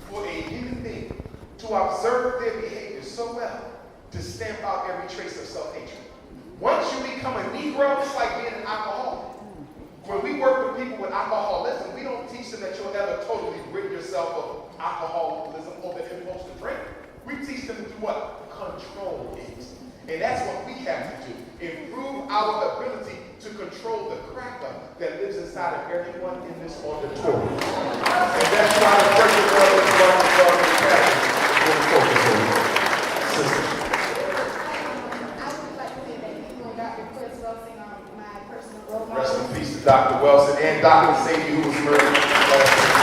for a human being to observe their behavior so well to stamp out every trace of self-hatred. Once you become a Negro, it's like being an alcoholic. When we work with people with alcoholism, we don't teach them that you'll ever totally rid yourself of alcoholism or the impulse to drink. We teach them to do what? Control it. And that's what we have to do. Improve our ability to control the cracker that lives inside of everyone in this auditorium. And that's why the pressure brother is going to go to focus on. Sister. I would like to say that you and Dr. Chris Wilson are my personal role model. Rest in peace to Dr. Wilson and Dr. Sadie, who was murdered last week.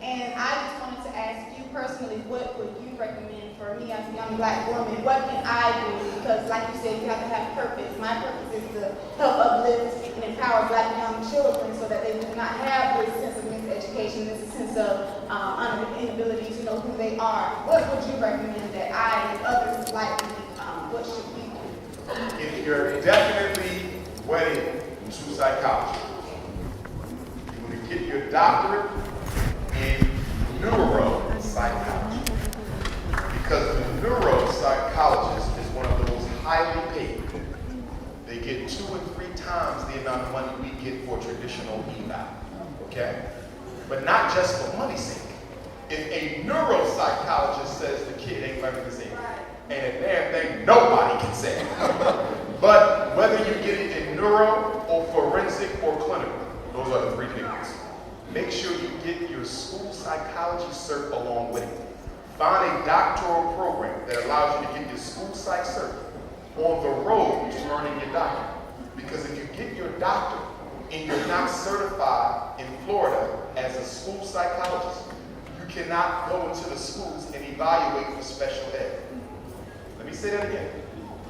And I just wanted to ask you personally, what would you recommend for me as a young black woman? What can I do? Because like you said, you have to have purpose. My purpose is to help uplift and empower black young children so that they do not have this sense of miseducation, this sense of inability to know who they are. What would you recommend that I and others like me, what should we do? If you're definitely wedded to psychology, you want to get your doctorate in neuropsychology, because the neuropsychologist is one of the most highly paid. They get 2 and 3 times the amount of money we get for traditional eval, okay? But not just for money's sake. If a neuropsychologist says the kid ain't learning to sing, and a damn thing nobody can say. But whether you get it in neuro or forensic or clinical, those are the 3 big ones. Make sure you get your school psychology cert along with it. Find a doctoral program that allows you to get your school psych cert on the road to earning your doctorate. Because if you get your doctorate and you're not certified in Florida as a school psychologist, you cannot go into the schools and evaluate for special ed. Let me say that again.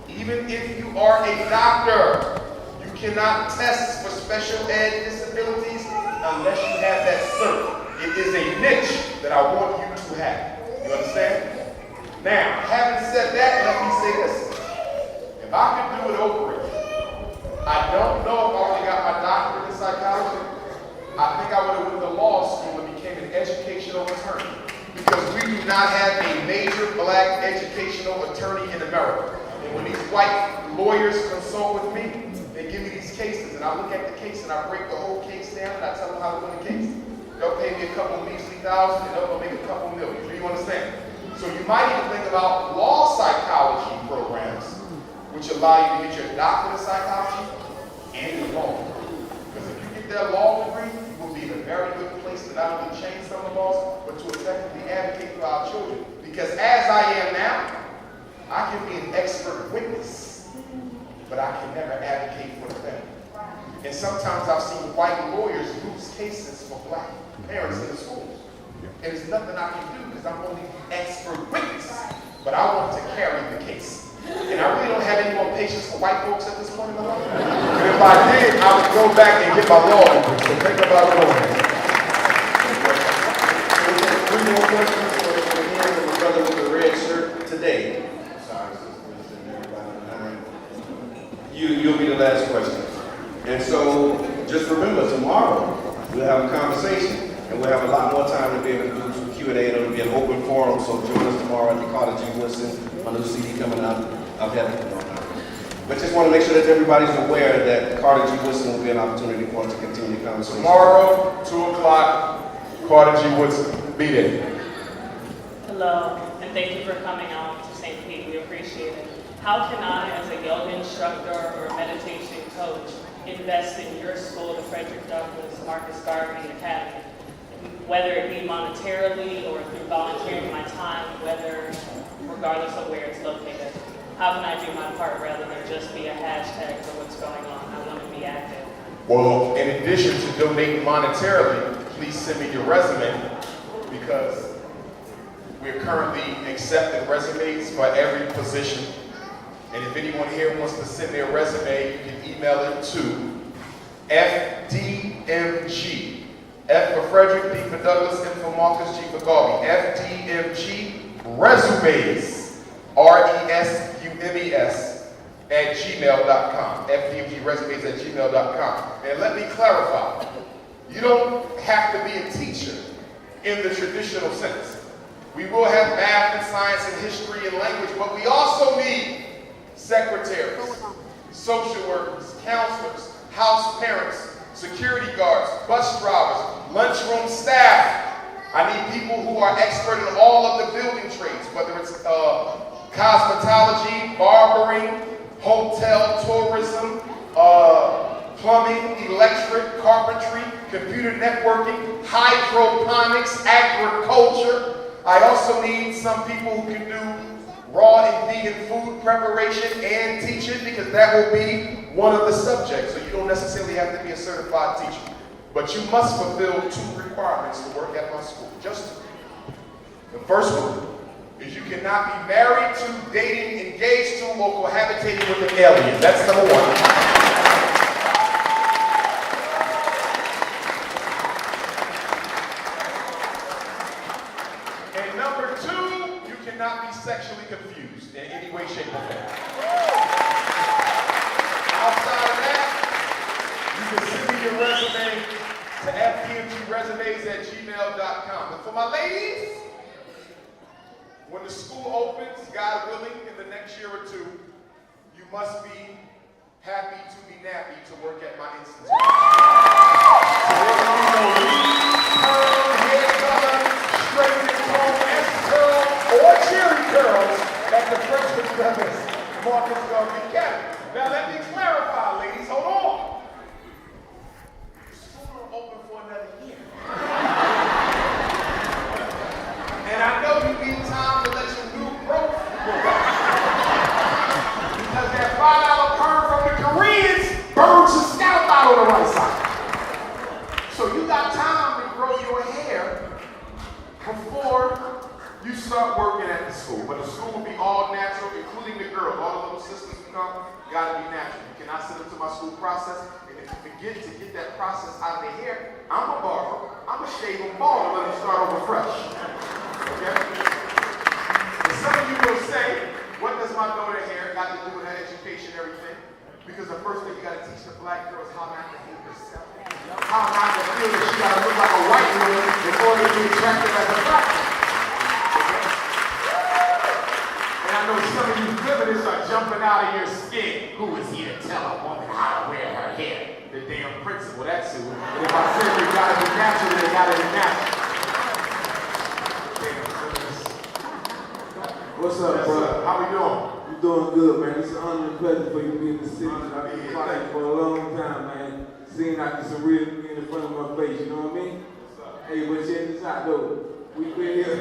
Even if you are a doctor, you cannot test for special ed disabilities unless you have that cert. It is a niche that I want you to have. You understand? Now, having said that, let me say this. If I could do it over again, I don't know if I already got my doctorate in psychology. I think I would have went to law school and became an educational attorney. Because we do not have a major black educational attorney in America. And when these white lawyers consult with me, they give me these cases, and I look at the case and I break the whole case down and I tell them how to win the case. They'll pay me a couple measly thousand and they'll make a couple million. Do you understand? So you might even think about law psychology programs, which allow you to get your doctorate in psychology and your law degree. Because if you get that law degree, you will be in a very good place to not only change some of the laws, but to effectively advocate for our children. Because as I am now, I can be an expert witness, but I can never advocate for the family. And sometimes I've seen white lawyers lose cases for black parents in the schools. And there's nothing I can do because I'm only the expert witness, but I want to carry the case. And I really don't have any more patience for white folks at this point in my life. But if I did, I would go back and get my law degree. So think about it over. 3 more questions for the brother with the red shirt today. Sorry, sisters and everybody behind. You'll be the last question. And so just remember, tomorrow we'll have a conversation and we'll have a lot more time to be able to do some Q&A. It'll be an open forum, so join us tomorrow at the Carter G. Woodson. My new CD coming out. I've had it for a long time. But just want to make sure that everybody's aware that Carter G. Woodson will be an opportunity for us to continue the conversation. Tomorrow, 2 o'clock, Carter G. Woodson. Be there. Hello, and thank you for coming out to St. Pete. We appreciate it. How can I, as a yoga instructor or meditation coach, invest in your school, the Frederick Douglass Marcus Garvey Academy? whether it be monetarily or through volunteering my time, regardless of where it's located? How can I do my part rather than just be a hashtag for what's going on? I want to be active. Well, in addition to donating monetarily, please send me your resume, because we're currently accepting resumes for every position. And if anyone here wants to send their resume, you can email it to FDMG. F for Frederick, D for Douglas, M for Marcus, G for Garvey. FDMG resumes, RESUMES, at gmail.com. FDMG resumes at gmail.com. And let me clarify, you don't have to be a teacher in the traditional sense. We will have math and science and history and language, but we also need secretaries, social workers, counselors, house parents, security guards, bus drivers, lunchroom staff. I need people who are expert in all of the building trades, whether it's cosmetology, barbering, hotel, tourism, plumbing, electric, carpentry, computer networking, hydroponics, agriculture. I also need some people who can do raw and vegan food preparation and teaching, because that will be one of the subjects. So you don't necessarily have to be a certified teacher. But you must fulfill 2 requirements to work at my school. Just 2. The first one is you cannot be married to, dating, engaged to, or cohabitating with an alien. That's number 1. And number 2, you cannot be sexually confused in any way, shape, or form. Outside of that, you can send me your resume to fdmgresumes@gmail.com. And for my ladies, when the school opens, God willing, in the next year or 2, you must be happy to be nappy to work at my institute. So there will be no curl, hair color, straightening comb, S-curl, or cherry curls at the Frederick Douglass Marcus Garvey Academy. Now let me clarify, ladies, hold on. The school will open for another year. And I know you need time to let your new growth grow. Because that $5 perm from the Koreans burns your scalp out on the right side. So you got time to grow your hair before you start working at the school. But the school will be all natural, including the girls. All the little sisters who come, gotta be natural. You cannot send them to my school process. And if you forget to get that process out of their hair, I'm a barber. I'm a shave them bald and let them start over fresh. Okay? And some of you will say, what does my daughter hair got to do with her education and everything? Because the first thing you got to teach the black girls how not to hate herself. How not to feel that she got to look like a white woman in order to be attractive as a black woman. Okay? And I know some of you feminists are jumping out of your skin. Who is here to tell a woman how to wear her hair? The damn principal, that's who. And if I said they got to be natural, they got to be natural. What's up, Yes, bro? sir. How we doing? You doing good, man. It's an honor and pleasure for you to be in the city. I've been Yeah, fighting for a long time, man. Seeing like it's some real in the front of my face, you know what I mean? Hey, but check this out, though. We been here.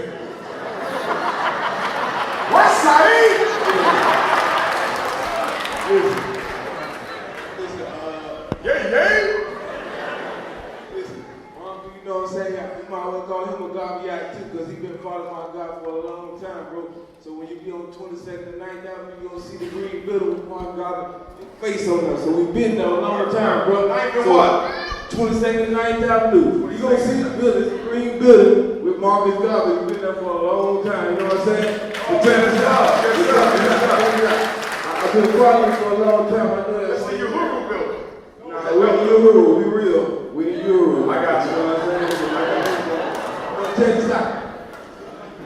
West Side! Listen, Yeah. listen. You know what I'm saying? You might want to call him a Garveyite too, because he been following my God for a long time, bro. So when you be on 22nd and 9th Avenue, you're going to see the green building with my God face on us. So we've been there a long time, bro. So what? 22nd and 9th Avenue. You're going to see the building. It's a green building with Marcus Garvey. We've been there for a long time, you know what I'm saying? I've been following for a long time. I know That's the Uhuru building. Nah, we're Uhuru. We real. We Uhuru. I got you. You know what I'm saying? Check this out.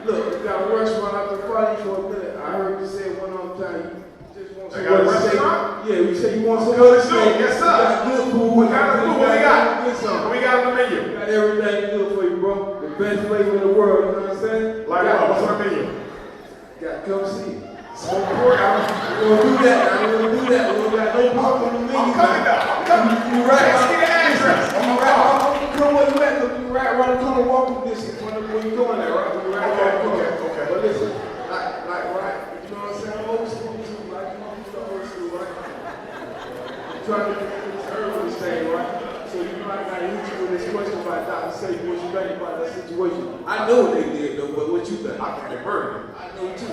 Look, you got a restaurant I've been following you for a minute. I heard you say one on time. You just want They got a somewhere to stay. restaurant? Yeah, you say you want Good somewhere to food. stay. Yes, sir. You got good food. What kind of food? What we got? Good something. What we got on the menu? You got everything good for you, bro. The best flavor in the world, you know what I'm saying? Like what? What's on the menu? Got to come see. Smoked pork. We're gonna do that. I ain't gonna do that. We don't got no pork on the menu. I'm coming now. I'm coming. You right. Text me the address. I'm gonna come where you at, 'cause you right around the corner, walking distance from where you going at, right? Okay. But listen, right, you know what I'm saying? I'm old school too, right? You know, I'm old school, right? I'm trying to get this urban thing, right? So you know I gotta hit you with this question about Dr. Safe, what you think about that situation. I know what they did though, but what you think? I think they murdered him. I know too.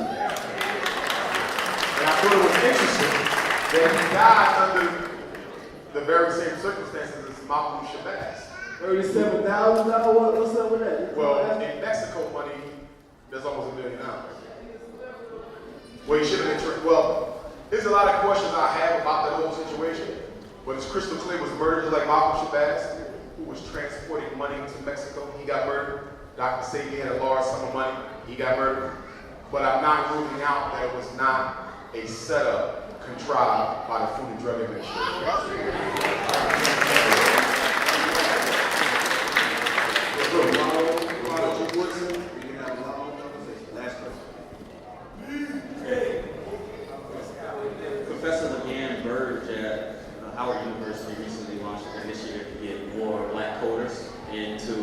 And I thought it was interesting that he died under the very same circumstances as Malcolm Shabazz. $37,000, what's up with that? Well, in Mexico money, there's almost $1 million. Well, he should have been well, there's a lot of questions I have about that whole situation, but it's crystal clear it was murdered just like Malcolm Shabazz, who was transporting money to Mexico. He got murdered. Dr. Sabi had a large sum of money. He got murdered. But I'm not ruling out that it was not a setup contrived by the Food and Drug Administration. Professor LeGan Burge at Howard University recently launched an initiative to get more black coders into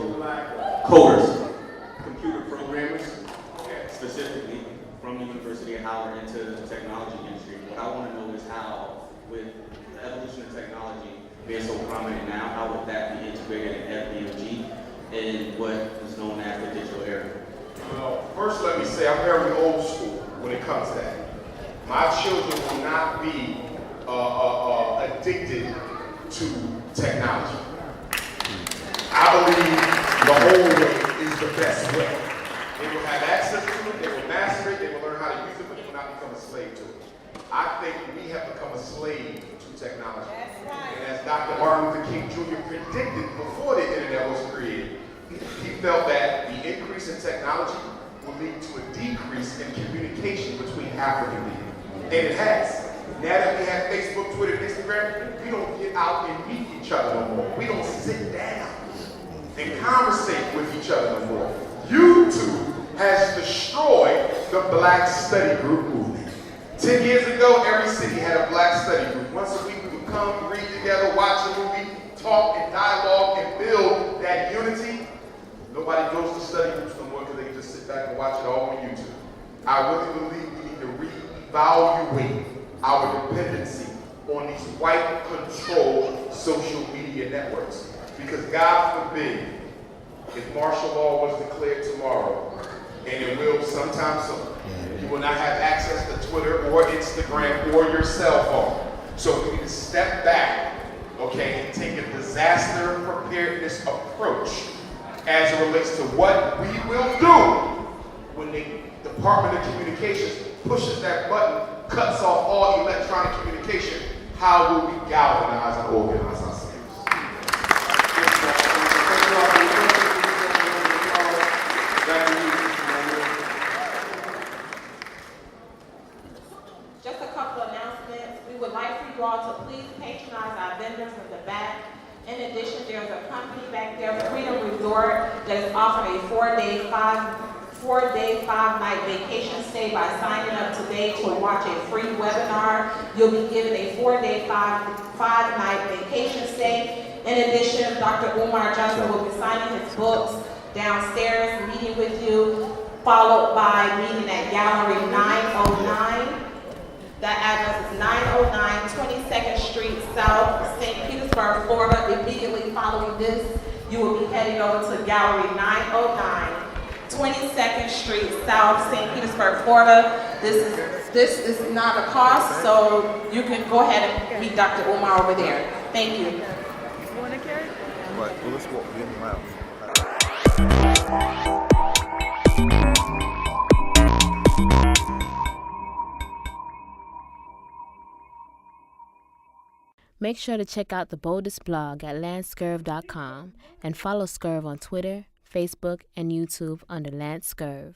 computer programmers, specifically from the University of Howard into the technology industry. What I want to know is how, with the evolution of technology being so prominent now, how would that be integrated in FBMG and what is known as the digital era? Well, first let me say I'm very old school when it comes to that. My children will not be addicted to technology. I believe the whole way is the best way. They will have access to it, they will master it, they will learn how to use it, but they will not become a slave to it. I think we have become a slave to technology. That's right. And as Dr. Martin Luther King Jr. predicted before the internet was created, he felt that the increase in technology will lead to a decrease in communication between African people. And it has. Now that we have Facebook, Twitter, and Instagram, we don't get out and meet each other no more. We don't sit down and conversate with each other no more. YouTube has destroyed the Black Study Group movement. 10 years ago, every city had a Black Study Group. Once a week, we would come, read together, watch a movie, talk and dialogue and build that unity. Nobody goes to study groups no more because they can just sit back and watch it all on YouTube. I really believe we need to reevaluate our dependency on these white-controlled social media networks. Because God forbid, if martial law was declared tomorrow, and it will sometime soon, you will not have access to Twitter or Instagram or your cell phone. So we need to step back, okay, and take a disaster preparedness approach as it relates to what we will do when the Department of Communications pushes that button, cuts off all electronic communication. How will we galvanize and organize ourselves? Just a couple of announcements. We would like for you all to please patronize our vendors in the back. In addition, there's a company back there, Freedom Resort, that is offering a four-day, five-night vacation stay by signing up today to watch a free webinar. You'll be given a four-day, five-night vacation stay. In addition, Dr. Umar Johnson will be signing his books downstairs, meeting with you, followed by meeting at Gallery 909. That address is 909 22nd Street South, St. Petersburg, Florida. Immediately following this, you will be heading over to Gallery 909, 22nd Street South, St. Petersburg, Florida. This is not a cost, so you can go ahead and meet Dr. Umar over there. Thank you. You want to carry? Right, well, let's walk in and out. Make sure to check out the boldest blog at LanceScurv.com and follow Scurv on Twitter, Facebook, and YouTube under LanceScurv.